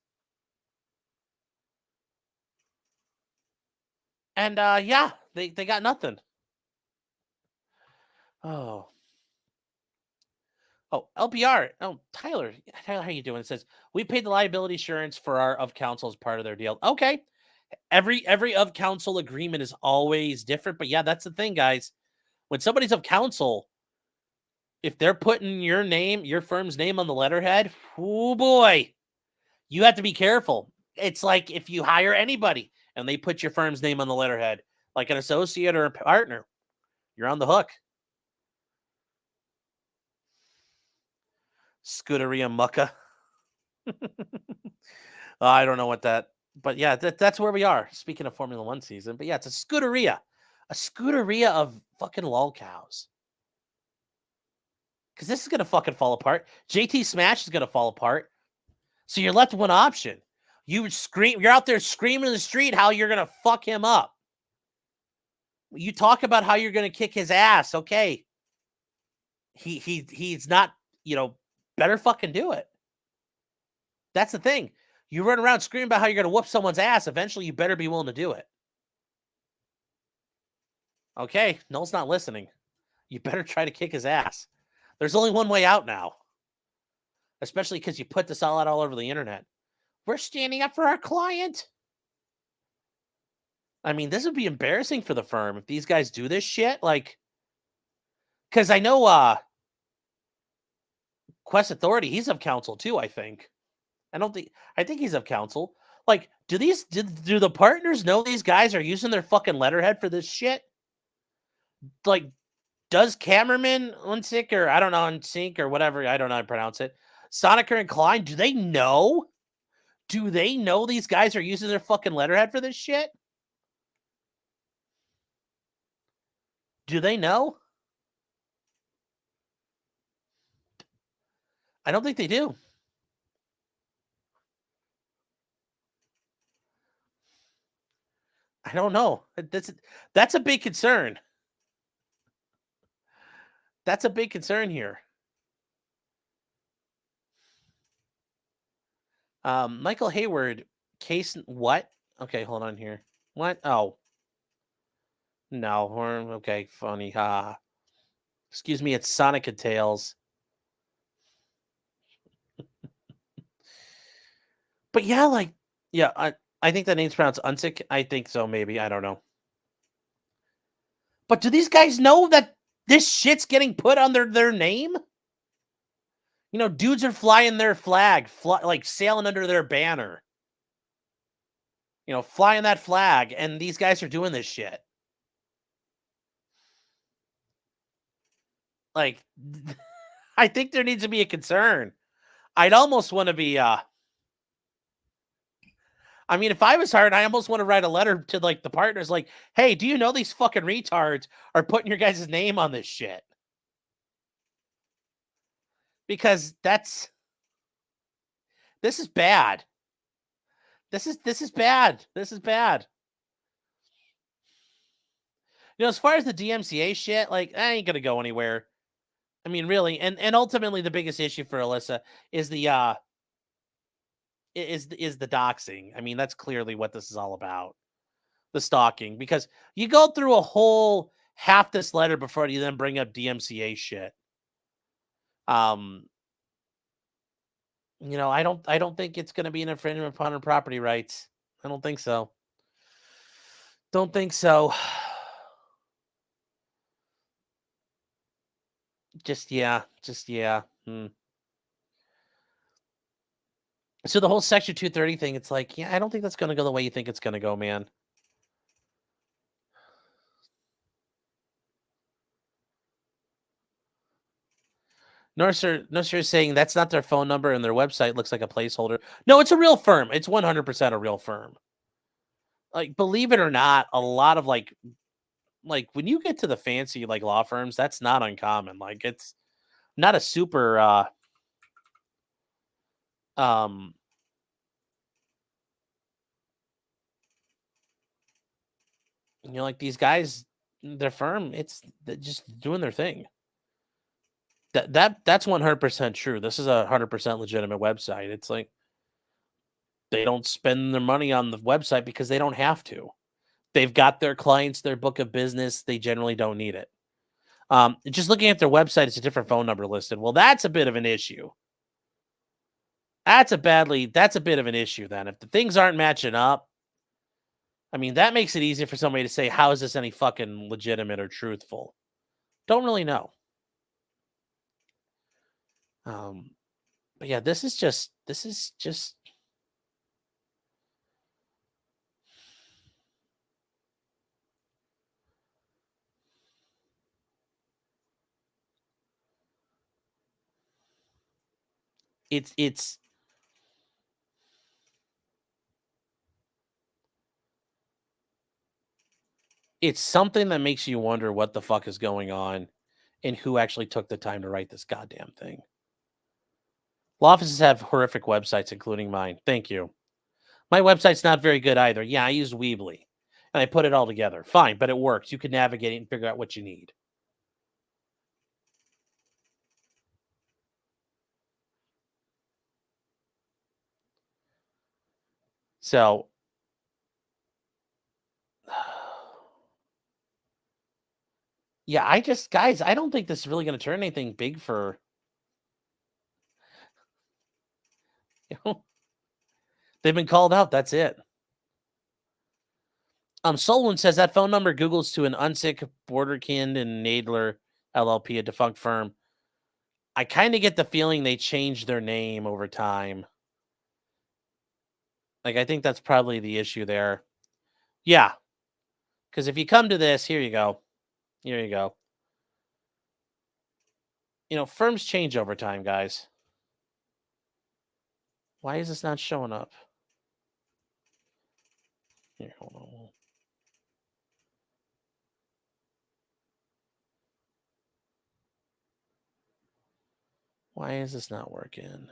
Speaker 1: And, yeah, they got nothing. Oh, LPR. Oh, Tyler, how you doing? It says, we paid the liability insurance for our of counsel as part of their deal. Okay. Every of counsel agreement is always different. But yeah, that's the thing, guys. When somebody's of counsel, if they're putting your name, your firm's name on the letterhead, oh boy, you have to be careful. It's like if you hire anybody and they put your firm's name on the letterhead, like an associate or a partner, you're on the hook. Scuderia mucka. I don't know what that, but yeah, that's where we are. Speaking of Formula One season, but yeah, it's a Scuderia of fucking lolcows. Because this is gonna fucking fall apart. JT Smash is gonna fall apart. So you're left with one option. You're out there screaming in the street how you're gonna fuck him up. You talk about how you're gonna kick his ass. Okay. He's not, better fucking do it. That's the thing. You run around screaming about how you're going to whoop someone's ass. Eventually, you better be willing to do it. Okay, Null's not listening. You better try to kick his ass. There's only one way out now. Especially because you put this all out all over the internet. We're standing up for our client. I mean, this would be embarrassing for the firm if these guys do this shit. Because I know Quest Authority, he's of counsel too, I think. I think he's of counsel. Do the partners know these guys are using their fucking letterhead for this shit? Does Cameraman Unsink or I don't know, Unsink or whatever, I don't know how to pronounce it, Sonecker and Klein, do they know? Do they know these guys are using their fucking letterhead for this shit? Do they know? I don't think they do. I don't know. That's a big concern. That's a big concern here. Michael Hayward, case what? Okay, hold on here. What? Oh. No. Okay, funny. Excuse me, it's Sonic and Tails. But yeah, I think that name's pronounced Unsik. I think so, maybe. I don't know. But do these guys know that this shit's getting put on their name? You know, dudes are flying their flag, like sailing under their banner. You know, flying that flag, and these guys are doing this shit. Like, I think there needs to be a concern. I'd almost want to be, I mean, if I was hired, I almost want to write a letter to, like, the partners, like, hey, do you know these fucking retards are putting your guys' name on this shit? Because this is bad. This is bad. This is bad. You know, as far as the DMCA shit, like, I ain't gonna go anywhere. I mean, really, and ultimately the biggest issue for Alyssa is the is the doxing. I mean, that's clearly what this is all about. The stalking, because you go through a whole half this letter before you then bring up DMCA shit. You know, I don't think it's going to be an infringement upon her property rights. I don't think so. Don't think so. Just yeah. So the whole Section 230 thing, it's like, yeah, I don't think that's going to go the way you think it's going to go, man. Norser is saying that's not their phone number and their website looks like a placeholder. No, it's a real firm. It's 100% a real firm. Like, believe it or not, a lot of like when you get to the fancy like law firms, that's not uncommon. Like, it's not a super you know, like these guys, their firm, they're just doing their thing. That's 100% true. This is a 100% legitimate website. It's like they don't spend their money on the website because they don't have to. They've got their clients, their book of business. They generally don't need it. Just looking at their website, it's a different phone number listed. Well, that's a bit of an issue. That's a bit of an issue then. If the things aren't matching up, I mean, that makes it easy for somebody to say, how is this any fucking legitimate or truthful? Don't really know. But yeah, this is just it's something that makes you wonder what the fuck is going on and who actually took the time to write this goddamn thing. Law offices have horrific websites, including mine. Thank you. My website's not very good either. Yeah, I use Weebly, and I put it all together. Fine, but it works. You can navigate it and figure out what you need. So, yeah, guys, I don't think this is really going to turn anything big for, you know, they've been called out. That's it. Solon says that phone number Googles to an Unsick, Borderkind, and Nadler LLP, a defunct firm. I kind of get the feeling they changed their name over time. Like, I think that's probably the issue there. Yeah. Because if you come to this, here you go. Here you go. You know, firms change over time, guys. Why is this not showing up? Here, hold on. Why is this not working?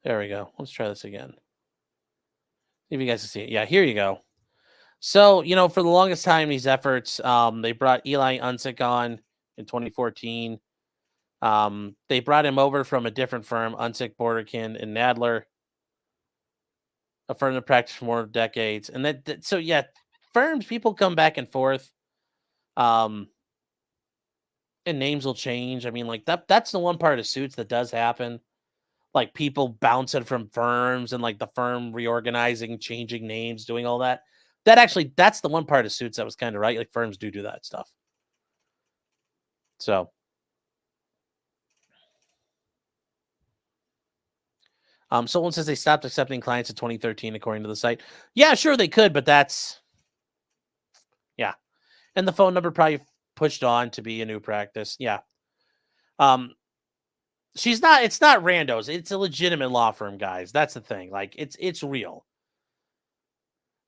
Speaker 1: There we go. Let's try this again. See if you guys can see it. Yeah, here you go. So, you know, for the longest time, these efforts, they brought Eli Unsick on in 2014. They brought him over from a different firm, Unsick, Borderkin, and Nadler, a firm that practiced for more decades. And so yeah, firms, people come back and forth. And names will change. I mean, like that's the one part of suits that does happen. Like people bouncing from firms and like the firm reorganizing, changing names, doing all that. That's the one part of suits that was kind of right. Like firms do that stuff. So Someone says they stopped accepting clients in 2013, according to the site. Yeah, sure they could, but that's yeah. And the phone number probably pushed on to be a new practice. Yeah. She's not. It's not randos. It's a legitimate law firm, guys. That's the thing. Like it's real.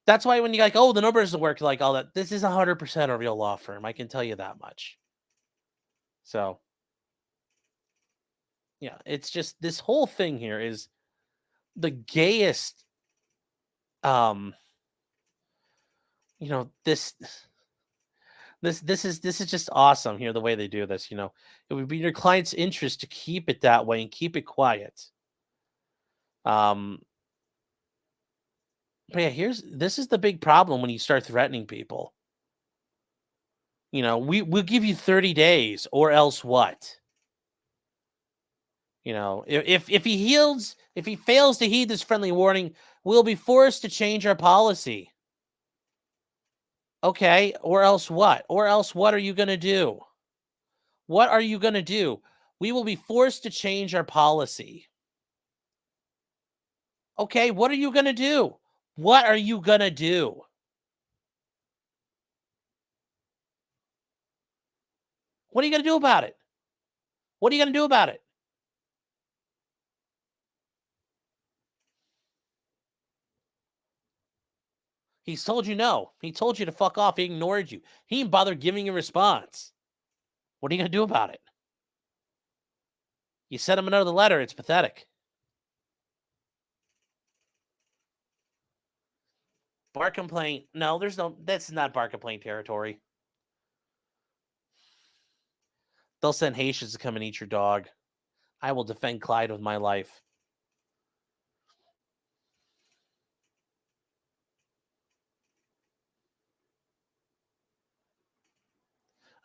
Speaker 1: That's why when you like, oh, the numbers work, like all that. This is 100% a real law firm. I can tell you that much. So, yeah, it's just this whole thing here is the gayest. You know this is just awesome here the way they do this. You know, it would be in your client's interest to keep it that way and keep it quiet. But yeah, this is the big problem when you start threatening people. You know, we'll give you 30 days or else what? You know, if he fails to heed this friendly warning, we'll be forced to change our policy. Okay, or else what? Or else what are you going to do? What are you going to do? We will be forced to change our policy. Okay, what are you going to do? What are you going to do? What are you going to do about it? What are you going to do about it? He's told you no. He told you to fuck off. He ignored you. He didn't bother giving you a response. What are you going to do about it? You sent him another letter. It's pathetic. Bar complaint. No, that's not bar complaint territory. They'll send Haitians to come and eat your dog. I will defend Clyde with my life.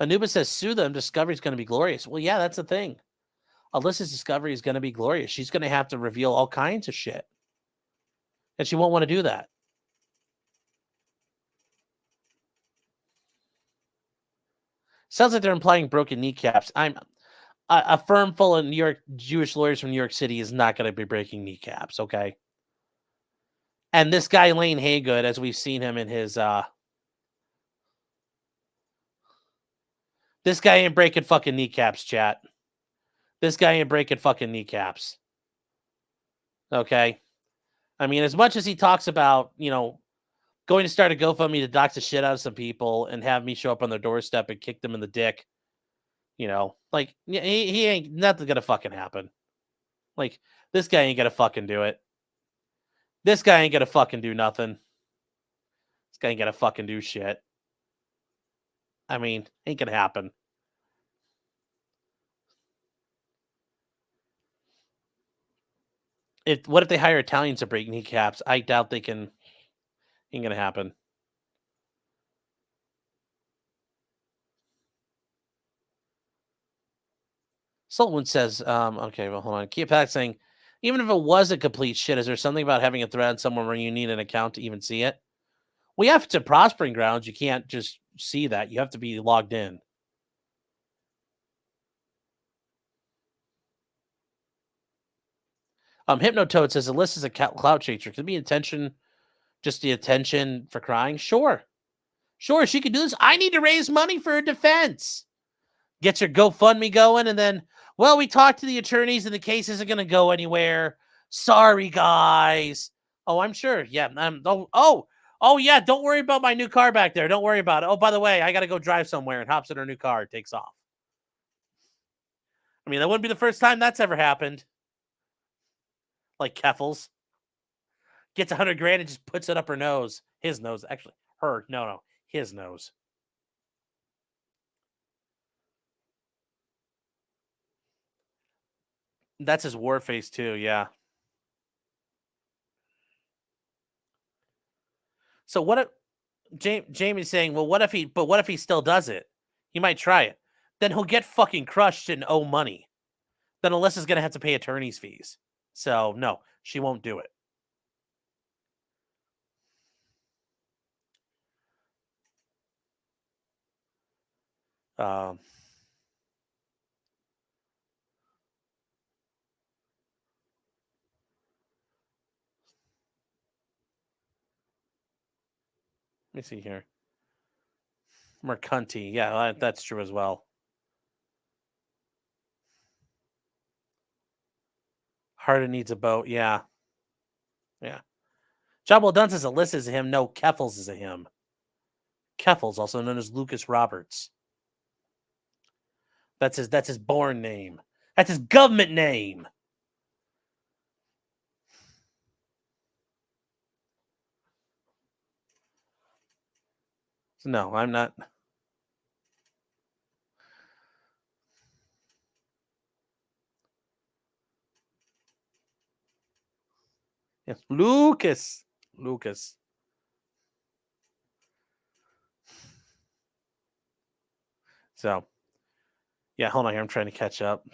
Speaker 1: Anubis says, sue them. Discovery is going to be glorious. Well, yeah, that's the thing. Alyssa's discovery is going to be glorious. She's going to have to reveal all kinds of shit. And she won't want to do that. Sounds like they're implying broken kneecaps. A firm full of New York Jewish lawyers from New York City is not going to be breaking kneecaps, okay? And this guy, Lane Haygood, as we've seen him in his... this guy ain't breaking fucking kneecaps, chat. This guy ain't breaking fucking kneecaps. Okay? I mean, as much as he talks about, you know, going to start a GoFundMe to dox the shit out of some people and have me show up on their doorstep and kick them in the dick, you know, like, he ain't... nothing gonna fucking happen. Like, this guy ain't gonna fucking do it. This guy ain't gonna fucking do nothing. This guy ain't gonna fucking do shit. I mean, ain't gonna happen. What if they hire Italians to break kneecaps? I doubt they can. Ain't gonna happen. Someone says, okay, well, hold on. Keep saying, even if it was a complete shit, is there something about having a thread somewhere where you need an account to even see it? We have to Prospering Grounds. You can't just see that. You have to be logged in. Hypnotoad says Alyssa's a clout chaser. Could it be intention, just the attention for crying? Sure, she could do this. I need to raise money for her defense. Get your GoFundMe going, and then, well, we talked to the attorneys, and the case isn't going to go anywhere. Sorry, guys. Oh, I'm sure. Yeah. Oh, yeah. Don't worry about my new car back there. Don't worry about it. Oh, by the way, I got to go drive somewhere, and hops in her new car, takes off. I mean, that wouldn't be the first time that's ever happened. Like Keffels gets 100 grand and just puts it up her nose. His nose, actually. Her. No. His nose. That's his war face too. Yeah. So what if Jamie's saying, well, what if he still does it? He might try it. Then he'll get fucking crushed and owe money. Then Alyssa's going to have to pay attorney's fees. So no, she won't do it. me see here. Mercante. Yeah, that's true as well. Harden needs a boat. Yeah. Yeah. Job well done says Alyssa is a him. No, Keffels is a him. Keffels, also known as Lucas Roberts. That's his born name. That's his government name. No, I'm not. Yes, Lucas. So, yeah, hold on here. I'm trying to catch up.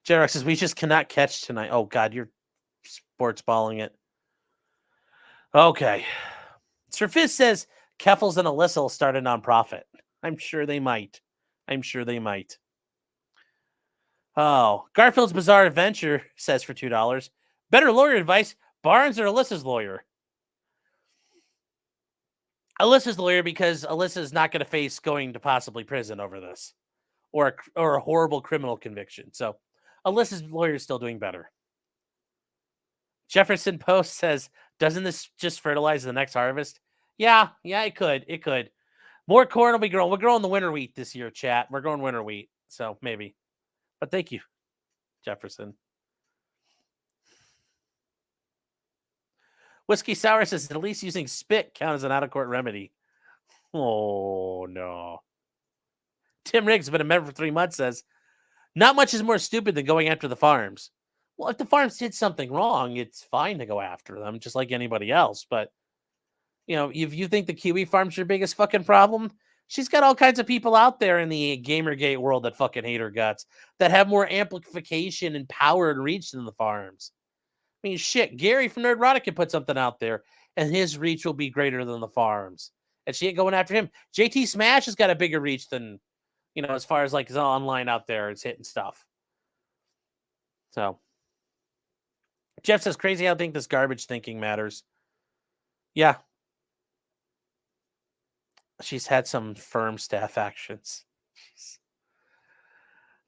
Speaker 1: J-Rex says, we just cannot catch tonight. Oh, God, you're sports balling it. Okay. Sir Fizz says, Keffels and Alyssa will start a nonprofit. I'm sure they might. Oh, Garfield's Bizarre Adventure says for $2. Better lawyer advice, Barnes or Alyssa's lawyer? Alyssa's lawyer, because Alyssa's not going to face going to possibly prison over this or a horrible criminal conviction. So Alyssa's lawyer is still doing better. Jefferson Post says, doesn't this just fertilize the next harvest? Yeah, it could. More corn will be grown. We're growing the winter wheat this year, chat. We're growing winter wheat, so maybe. But thank you, Jefferson. Whiskey Sour says, at least using spit count as an out-of-court remedy. Oh, no. Tim Riggs has been a member for 3 months, says, not much is more stupid than going after the farms. Well, if the farms did something wrong, it's fine to go after them, just like anybody else. But, if you think the KiwiFarms are your biggest fucking problem, she's got all kinds of people out there in the Gamergate world that fucking hate her guts, that have more amplification and power and reach than the farms. I mean, shit, Gary from Nerdrotic can put something out there, and his reach will be greater than the farms. And she ain't going after him. JT Smash has got a bigger reach than, as far as like his online out there, it's hitting stuff. So, Jeff says, crazy how I think this garbage thinking matters. Yeah. She's had some firm staff actions. Jeez.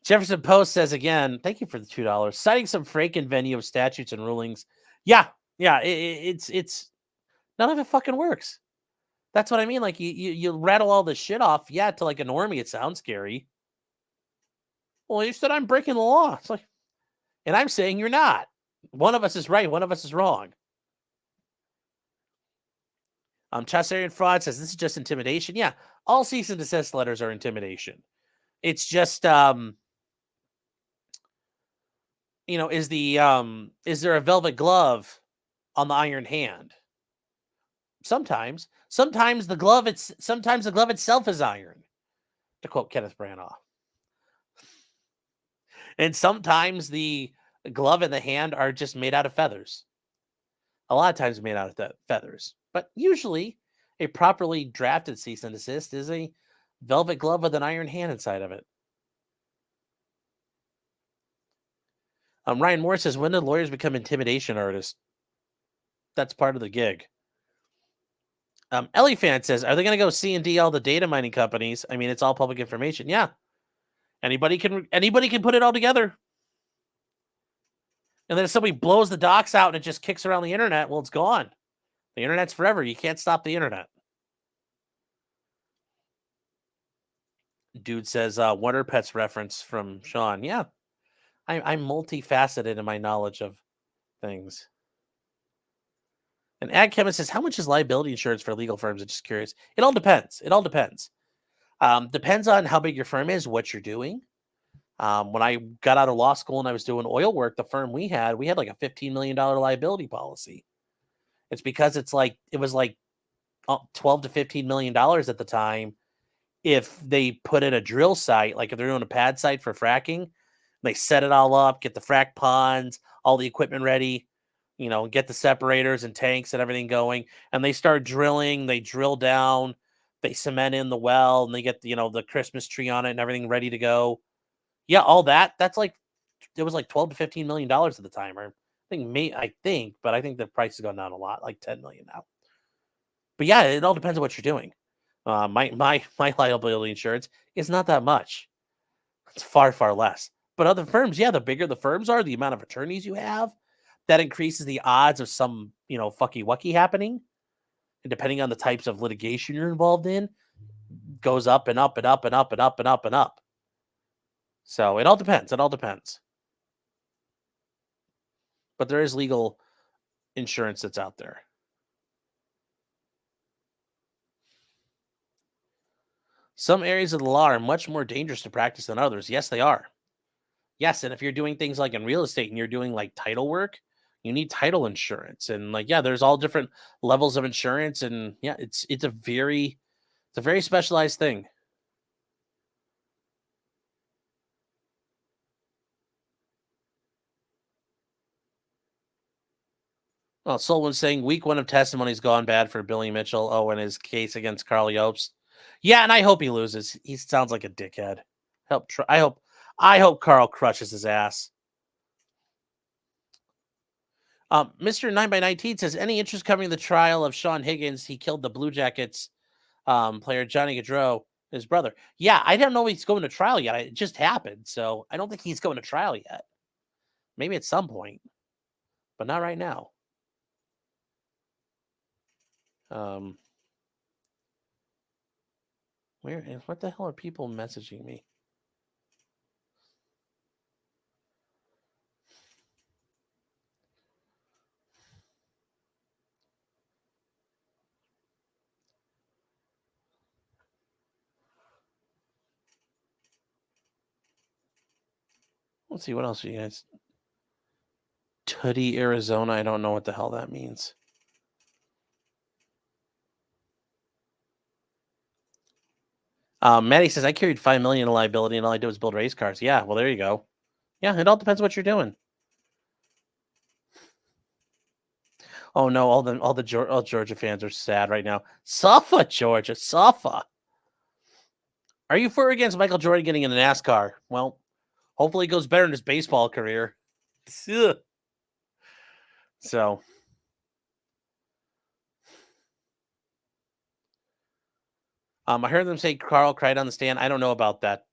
Speaker 1: Jefferson Post says again, thank you for the $2. Citing some freaking venue of statutes and rulings. Yeah, it's none of it fucking works. That's what I mean. Like you rattle all this shit off. Yeah, to like a normie, it sounds scary. Well, you said I'm breaking the law. It's like, and I'm saying you're not. One of us is right. One of us is wrong. Chasarian Fraud says this is just intimidation. Yeah, all cease and desist letters are intimidation. It's just is there a velvet glove on the iron hand? Sometimes the glove itself is iron, to quote Kenneth Branagh. And sometimes the glove and the hand are just made out of feathers. A lot of times made out of feathers. But usually a properly drafted cease and desist is a velvet glove with an iron hand inside of it. Ryan Moore says, when did lawyers become intimidation artists? That's part of the gig. Ellie Fan says, are they going to go C&D all the data mining companies? I mean, it's all public information. Yeah. Anybody can put it all together. And then if somebody blows the docs out and it just kicks around the internet, well, it's gone. The internet's forever. You can't stop the internet. Dude says, Wonder Pets reference from Sean. Yeah. I'm multifaceted in my knowledge of things. And Ad Chemist says, how much is liability insurance for legal firms? I'm just curious. It all depends. Depends on how big your firm is, what you're doing. When I got out of law school and I was doing oil work, the firm we had like a $15 million liability policy. It's because it was like $12 to $15 million at the time. If they put in a drill site, like if they're doing a pad site for fracking, they set it all up, get the frack ponds, all the equipment ready, get the separators and tanks and everything going. And they start drilling, they drill down, they cement in the well, and they get the Christmas tree on it and everything ready to go. Yeah, all that. It was like $12 to $15 million at the time. Or but I think the price has gone down a lot, like $10 million now. But yeah, it all depends on what you're doing. My liability insurance is not that much. It's far, far less. But other firms, yeah, the bigger the firms are, the amount of attorneys you have, that increases the odds of some, fucky wucky happening. And depending on the types of litigation you're involved in, goes up and up and up and up and up and up and up. So it all depends. It all depends. But there is legal insurance that's out there. Some areas of the law are much more dangerous to practice than others. Yes, they are. Yes, and if you're doing things like in real estate and you're doing like title work, you need title insurance. And there's all different levels of insurance. And yeah, it's a very specialized thing. Well, Solon's saying week 1 of testimony's gone bad for Billy Mitchell. Oh, and his case against Carl Jobst. Yeah, and I hope he loses. He sounds like a dickhead. I hope Carl crushes his ass. Mr. 9x19 says, any interest covering the trial of Sean Higgins? He killed the Blue Jackets player Johnny Gaudreau, his brother. Yeah, I don't know if he's going to trial yet. It just happened, so I don't think he's going to trial yet. Maybe at some point, but not right now. What the hell are people messaging me? Let's see, what else are you guys? Tootie, Arizona. I don't know what the hell that means. Maddie says, I carried $5 million in liability and all I did was build race cars. Yeah, well, there you go. Yeah, it all depends what you're doing. Oh no, all the Georgia fans are sad right now. Suffer, Georgia, suffer. Are you for or against Michael Jordan getting in a NASCAR? Well, hopefully he goes better in his baseball career. So, I heard them say Carl cried on the stand. I don't know about that.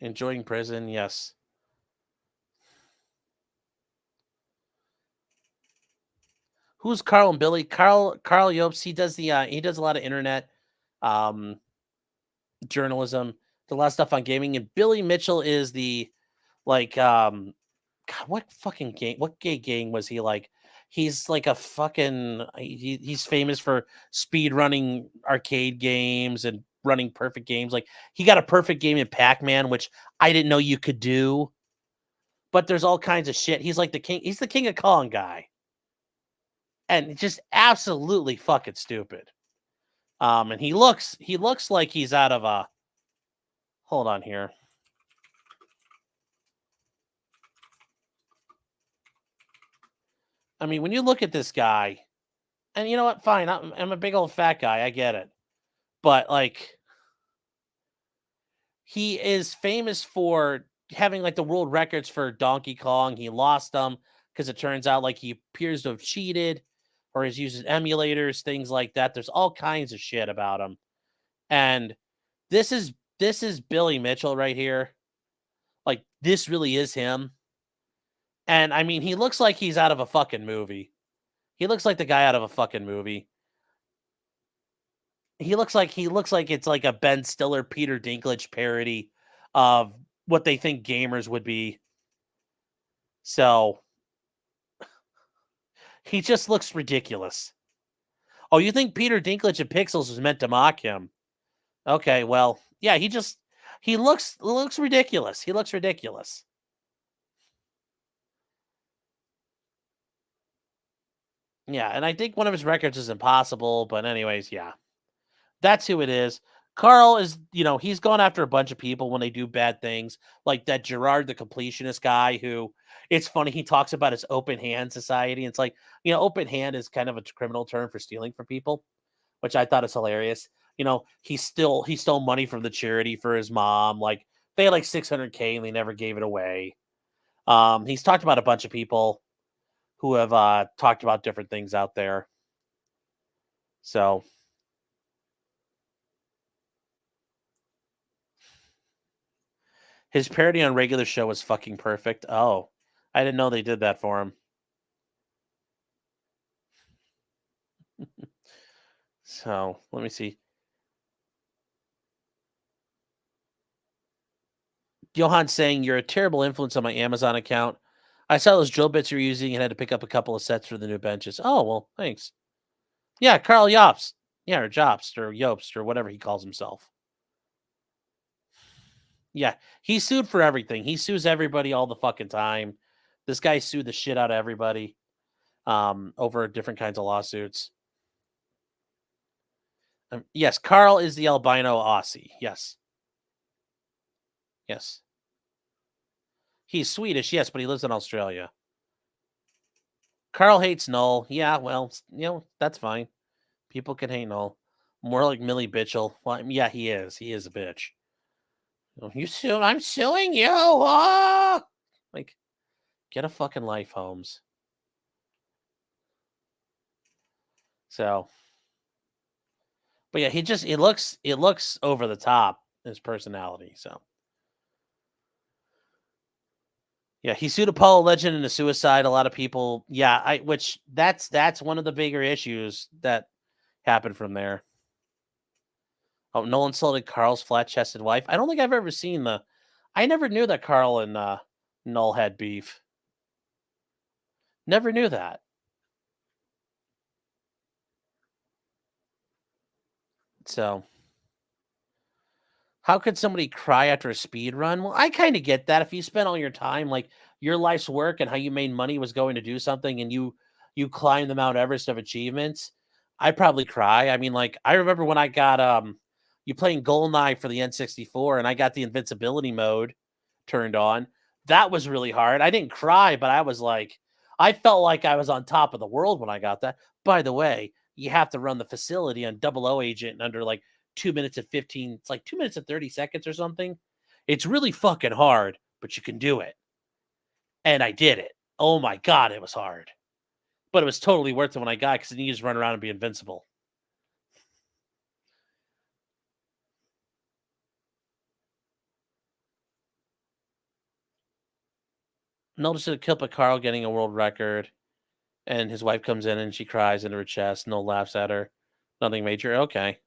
Speaker 1: Enjoying prison, yes. Who's Carl and Billy? Carl Jobst. He does a lot of internet journalism, a lot of stuff on gaming. And Billy Mitchell is the God, what gay gang was he like? He's like a fucking he's famous for speed running arcade games and running perfect games. Like he got a perfect game in Pac-Man, which I didn't know you could do. But there's all kinds of shit. He's like he's the King of Kong guy. And just absolutely fucking stupid. And he looks like he's out of a hold on here. I mean, when you look at this guy, and you know what? Fine, I'm a big old fat guy. I get it. But like, he is famous for having like the world records for Donkey Kong. He lost them because it turns out like he appears to have cheated or is using emulators, things like that. There's all kinds of shit about him. And this is Billy Mitchell right here. Like, this really is him. And I mean, he looks like he's out of a fucking movie. He looks like the guy out of a fucking movie. He looks like it's like a Ben Stiller, Peter Dinklage parody of what they think gamers would be. So he just looks ridiculous. Oh, you think Peter Dinklage in Pixels was meant to mock him? Okay, well, yeah, he looks ridiculous. He looks ridiculous. Yeah, and I think one of his records is impossible, but anyways, yeah. That's who it is. Carl is, he's gone after a bunch of people when they do bad things, like that Gerard the completionist guy who, it's funny, he talks about his open hand society. It's like, open hand is kind of a criminal term for stealing from people, which I thought is hilarious. He stole money from the charity for his mom, like They had like 600K and they never gave it away. He's talked about a bunch of people who have talked about different things out there. So his parody on regular show was fucking perfect. Oh, I didn't know they did that for him. So let me see. Johan saying, you're a terrible influence on my Amazon account. I saw those drill bits you're using and had to pick up a couple of sets for the new benches. Oh, well, thanks. Yeah, Carl Jobst. Yeah, or Jobst or Jobst or whatever he calls himself. Yeah, he sued for everything. He sues everybody all the fucking time. This guy sued the shit out of everybody over different kinds of lawsuits. Yes, Carl is the albino Aussie. Yes. Yes. He's Swedish, yes, but he lives in Australia. Carl hates Null. Yeah, well, that's fine. People can hate Null. More like Millie Bitchell. Well, I mean, yeah, he is. He is a bitch. You sue? I'm suing you. Ah! Like, get a fucking life, Holmes. So, but yeah, it looks over the top, his personality. So, yeah, he sued Apollo Legend into suicide. A lot of people, yeah, that's one of the bigger issues that happened from there. Oh, Nolan insulted Carl's flat-chested wife. I don't think I've ever seen I never knew that Carl and Null had beef. Never knew that. So, how could somebody cry after a speed run? Well, I kind of get that. If you spent all your time, like your life's work and how you made money was going to do something, and you climbed the Mount Everest of achievements, I'd probably cry. I mean, like I remember when I got you playing Goldeneye for the N64, and I got the invincibility mode turned on. That was really hard. I didn't cry, but I felt like I was on top of the world when I got that. By the way, you have to run the facility on 00 agent in under like 2 minutes and 15. It's like 2 minutes and 30 seconds or something. It's really fucking hard, but you can do it. And I did it. Oh my God, it was hard. But it was totally worth it when I got it because then you just run around and be invincible. Notice it killed Carl getting a world record, and his wife comes in and she cries into her chest. Noel laughs at her. Nothing major. Okay.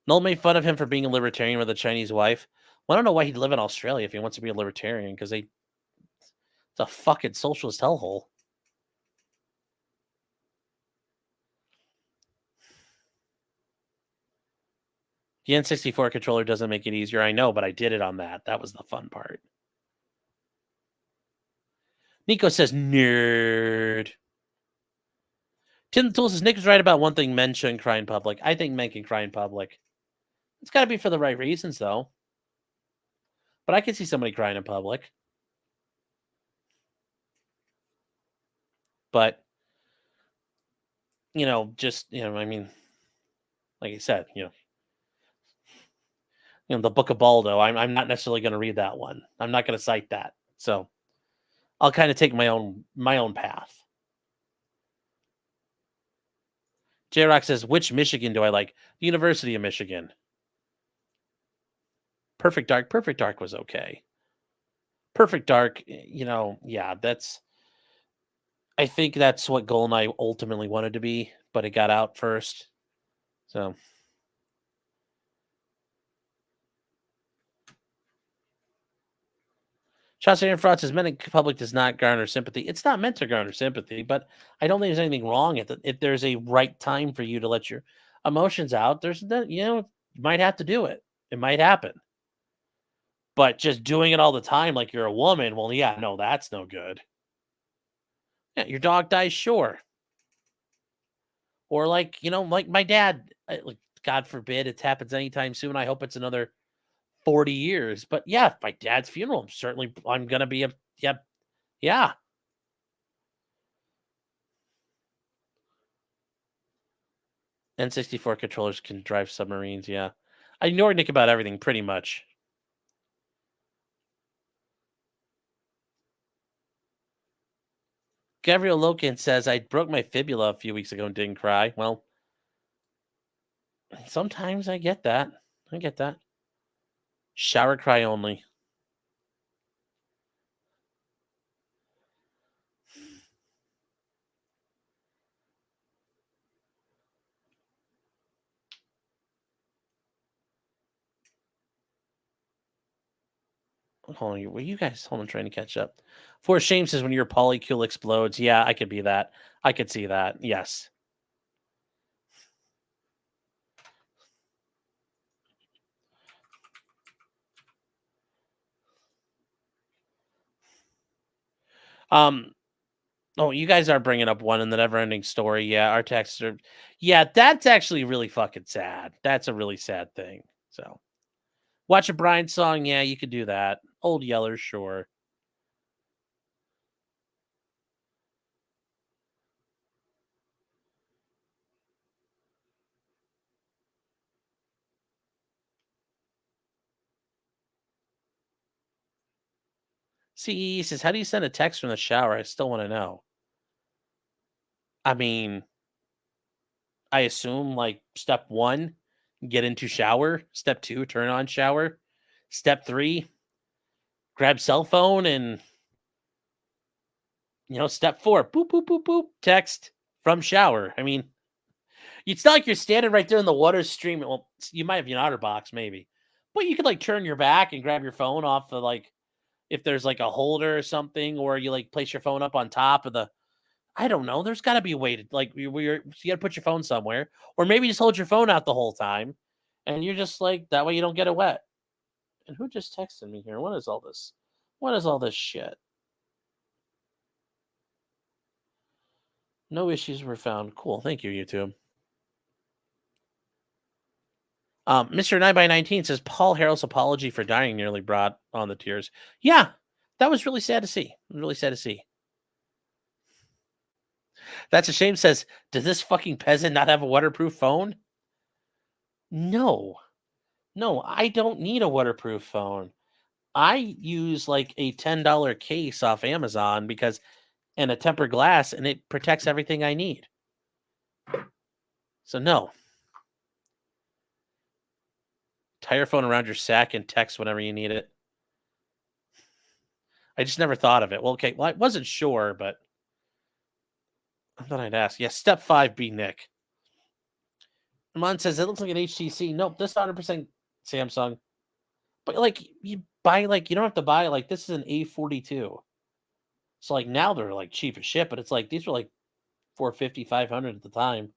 Speaker 1: Noel made fun of him for being a libertarian with a Chinese wife. Well, I don't know why he'd live in Australia if he wants to be a libertarian, because it's a fucking socialist hellhole. The N64 controller doesn't make it easier. I know, but I did it on that. That was the fun part. Nico says, nerd. Tim the Tool says, Nick is right about one thing, men shouldn't cry in public. I think men can cry in public. It's got to be for the right reasons, though. But I can see somebody crying in public. But, I mean, like I said, the Book of Baldo, I'm not necessarily going to read that one. I'm not going to cite that. So I'll kind of take my own path. J-Rock says, which Michigan do I like? The University of Michigan. Perfect Dark was okay. Perfect Dark, yeah, I think that's what GoldenEye ultimately wanted to be, but it got out first. So Shot's Fraud says, men in public does not garner sympathy. It's not meant to garner sympathy, but I don't think there's anything wrong if there's a right time for you to let your emotions out. You might have to do it. It might happen. But just doing it all the time like you're a woman, well, yeah, no, that's no good. Yeah, your dog dies, sure. Or like my dad, like God forbid it happens anytime soon. I hope it's another 40 years. But yeah, my dad's funeral, I'm going to be yeah. N64 controllers can drive submarines, yeah. I ignore Nick about everything, pretty much. Gabriel Loken says, I broke my fibula a few weeks ago and didn't cry. Well, sometimes I get that. I get that. Shower cry only. Hold on, were you guys trying to catch up? For Shame says when your polycule explodes. Yeah, I could be that. I could see that. Yes. Oh, you guys are bringing up One in the Never-Ending Story. Yeah, our texts are. Yeah, that's actually really fucking sad. That's a really sad thing. So, watch a Brian song. Yeah, you could do that. Old Yeller, sure. CE says, how do you send a text from the shower? I still want to know. I mean, I assume like step 1, get into shower. Step 2, turn on shower. Step 3, grab cell phone, and step 4, boop boop boop boop, text from shower. I mean, it's not like you're standing right there in the water stream. Well, you might have your otter box maybe, but you could like turn your back and grab your phone off the like if there's like a holder or something, or you like place your phone up on top of the. I don't know. There's got to be a way to like you got to put your phone somewhere, or maybe just hold your phone out the whole time, and you're just like that way you don't get it wet. And who just texted me here? What is all this? What is all this shit? No issues were found. Cool. Thank you, YouTube. Mr. 9x19 says Paul Harrell's apology for dying nearly brought on the tears. Yeah, that was really sad to see. Really sad to see. That's a shame says, does this fucking peasant not have a waterproof phone? No, I don't need a waterproof phone. I use like a $10 case off Amazon and a tempered glass, and it protects everything I need. So no. Tie your phone around your sack and text whenever you need it. I just never thought of it. Well, okay. Well, I wasn't sure, but I thought I'd ask. Yes, step 5, be Nick. Ramon says it looks like an HTC. Nope, this is 100% Samsung. But like you buy like you don't have to buy like this is an A42. So like now they're like cheap as shit, but it's like these were like 450, 500 at the time.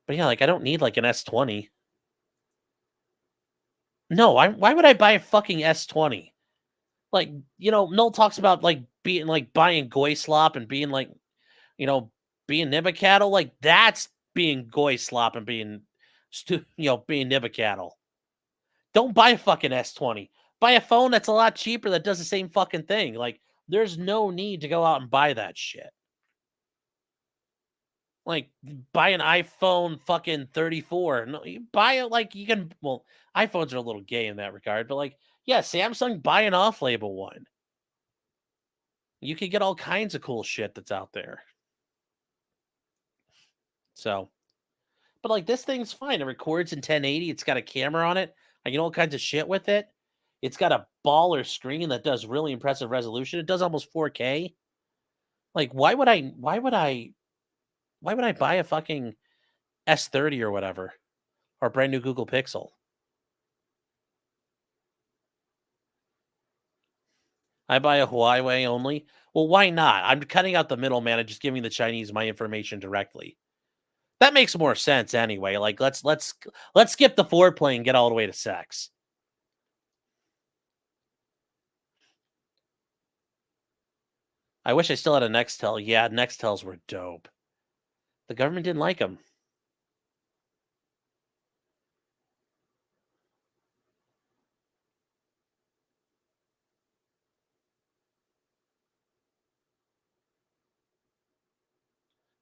Speaker 1: But yeah, like I don't need like an S20. No, why would I buy a fucking S20? Like, Null talks about like being like buying goy slop and being like, being nibba cattle. Like that's being goy slop and being being nibba cattle. Don't buy a fucking S20. Buy a phone that's a lot cheaper that does the same fucking thing. Like, there's no need to go out and buy that shit. Like, buy an iPhone fucking 34. No, you buy it like you can. Well, iPhones are a little gay in that regard, but like, yeah, Samsung, buy an off-label one. You can get all kinds of cool shit that's out there. So, but like this thing's fine. It records in 1080. It's got a camera on it. I can do all kinds of shit with it. It's got a baller screen that does really impressive resolution. It does almost 4K. Like, why would I buy a fucking S30 or whatever, or a brand new Google Pixel? I buy a Huawei only. Well, why not? I'm cutting out the middleman and just giving the Chinese my information directly. That makes more sense anyway. Like, let's skip the foreplay and get all the way to sex. I wish I still had a Nextel. Yeah, Nextels were dope. The government didn't like them.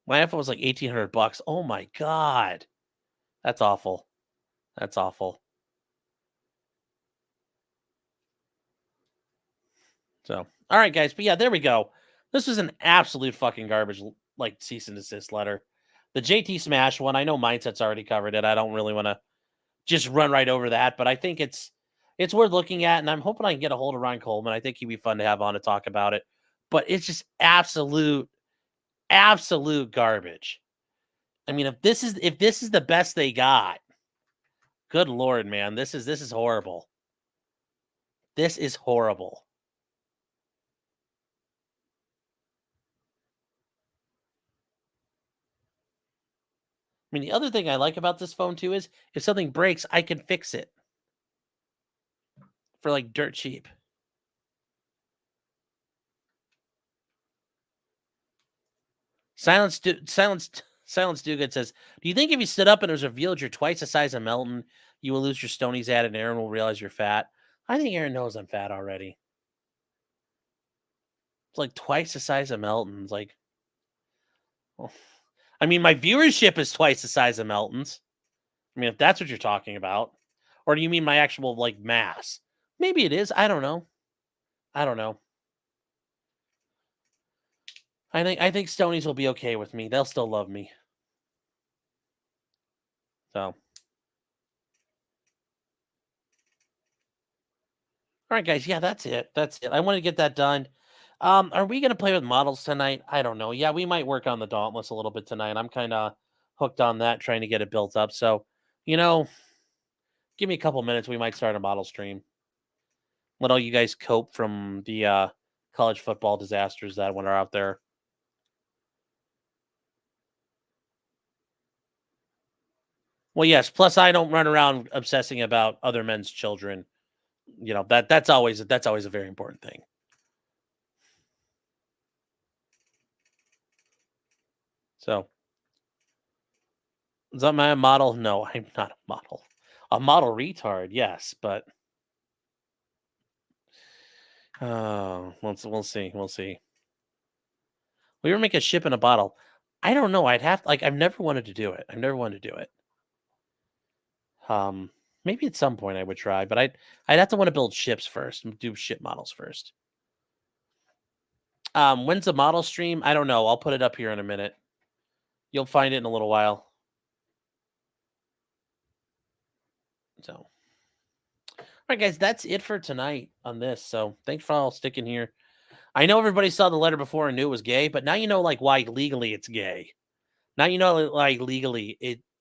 Speaker 1: My iPhone was like $1,800. Oh my god, that's awful. That's awful. So All right, guys. But yeah, there we go. This was an absolute fucking garbage, like, cease and desist letter. The JT Smash one, I know Mindset's already covered it. I don't really want to just run right over that, but I think it's worth looking at, and I'm hoping I can get a hold of Ron Coleman. I think he'd be fun to have on to talk about it. But it's just absolute garbage. I mean, if this is the best they got, good Lord, man, this is horrible. This is horrible. I mean, the other thing I like about this phone too is if something breaks, I can fix it for like dirt cheap. Silence Dugan says, "Do you think if you stood up and it was revealed you're twice the size of Melton, you will lose your Stonies ad and Aaron will realize you're fat?" I think Aaron knows I'm fat already. It's like twice the size of Melton's. Like, well, I mean, my viewership is twice the size of Melton's. I mean, if that's what you're talking about, or do you mean my actual like mass? Maybe it is. I don't know. I think Stonies will be okay with me. They'll still love me. So, all right, guys. Yeah, that's it. I want to get that done. Are we gonna play with models tonight? I don't know. Yeah, we might work on the Dauntless a little bit tonight. I'm kind of hooked on that, trying to get it built up. So, give me a couple minutes. We might start a model stream. Let all you guys cope from the college football disasters that went out there. Well, yes. Plus, I don't run around obsessing about other men's children. That's always a very important thing. So, is that my model? No, I'm not a model. A model retard, yes, but we'll see. We ever make a ship in a bottle? I don't know. I've never wanted to do it. Maybe at some point I would try, but I'd have to want to build ships first and do ship models first. When's the model stream? I don't know. I'll put it up here in a minute. You'll find it in a little while. So, all right, guys, that's it for tonight on this. So, thanks for all sticking here. I know everybody saw the letter before and knew it was gay, but now you know like why legally it's gay. Now you know like legally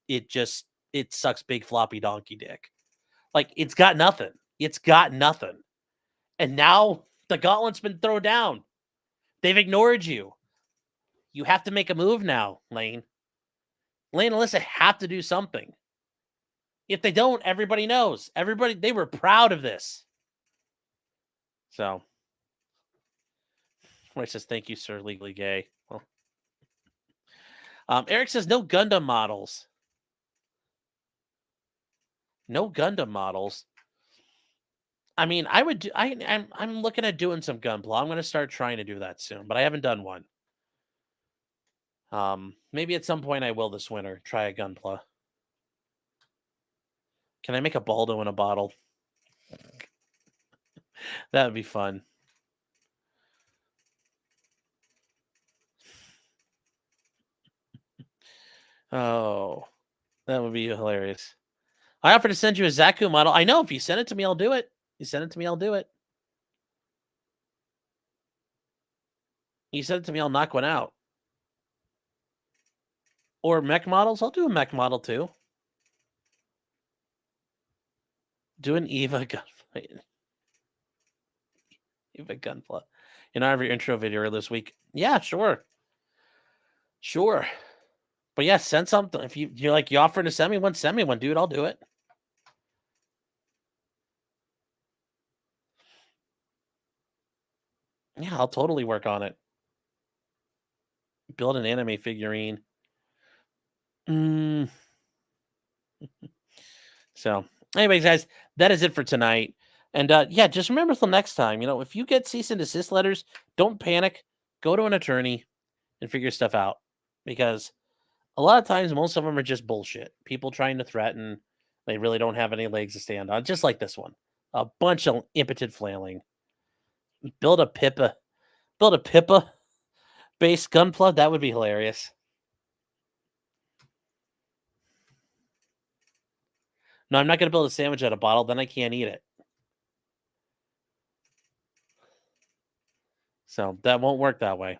Speaker 1: it sucks big floppy donkey dick. Like it's got nothing. And now the gauntlet's been thrown down. They've ignored you. You have to make a move now, Lane. Lane and Alyssa have to do something. If they don't, everybody knows. They were proud of this. So, Roy says, "Thank you, sir, legally gay." Well, Eric says, "No Gundam models." No Gundam models. I mean, I would do. I'm looking at doing some Gunpla. I'm going to start trying to do that soon, but I haven't done one. Maybe at some point I will this winter try a Gunpla. Can I make a Baldo in a bottle? That would be fun. Oh, that would be hilarious. I offered to send you a Zaku model. I know. If you send it to me, I'll do it. You send it to me, I'll do it. You send it to me, I'll knock one out. Or mech models. I'll do a mech model too. Do an Eva gunfight. Eva gunpla. Every intro video this week. Yeah, sure. But yeah, send something. If you offer to send me one, dude. I'll do it. Yeah, I'll totally work on it. Build an anime figurine. So, anyways, guys, that is it for tonight. And yeah, just remember till next time, if you get cease and desist letters, don't panic. Go to an attorney and figure stuff out. Because a lot of times, most of them are just bullshit. People trying to threaten. They really don't have any legs to stand on. Just like this one. A bunch of impotent flailing. Build a Pippa based gunpla. That would be hilarious. No, I'm not going to build a sandwich out of a bottle. Then I can't eat it. So that won't work that way.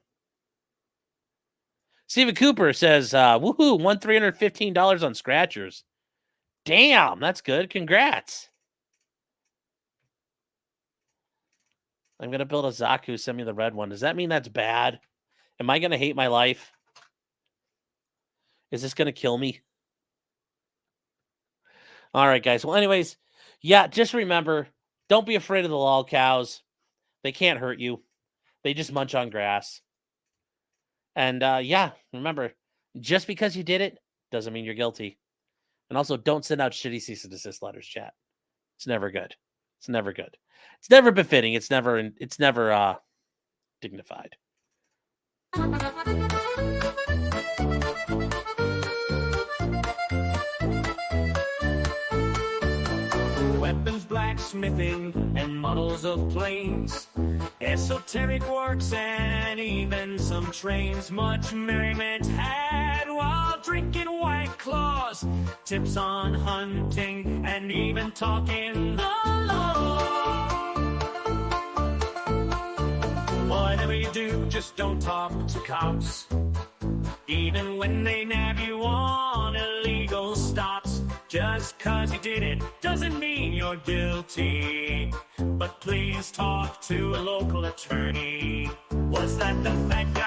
Speaker 1: Stephen Cooper says, woohoo, won $315 on Scratchers. Damn, that's good. Congrats. I'm going to build a Zaku. Send me the red one. Does that mean that's bad? Am I going to hate my life? Is this going to kill me? All right, guys. Well, anyways, yeah, just remember, don't be afraid of the lol cows. They can't hurt you. They just munch on grass. And yeah, remember, just because you did it doesn't mean you're guilty. And also, don't send out shitty cease and desist letters, chat. It's never good. It's never good. It's never befitting. It's never dignified.
Speaker 4: Weapons, blacksmithing, and models of planes, esoteric works, and even some trains. Much merriment had while drinking White Claws, tips on hunting, and even talking the law. Whatever you do, just don't talk to cops, even when they nab you on illegal stops. Just 'cause you did it doesn't mean you're guilty, but please talk to a local attorney. Was that the fat guy?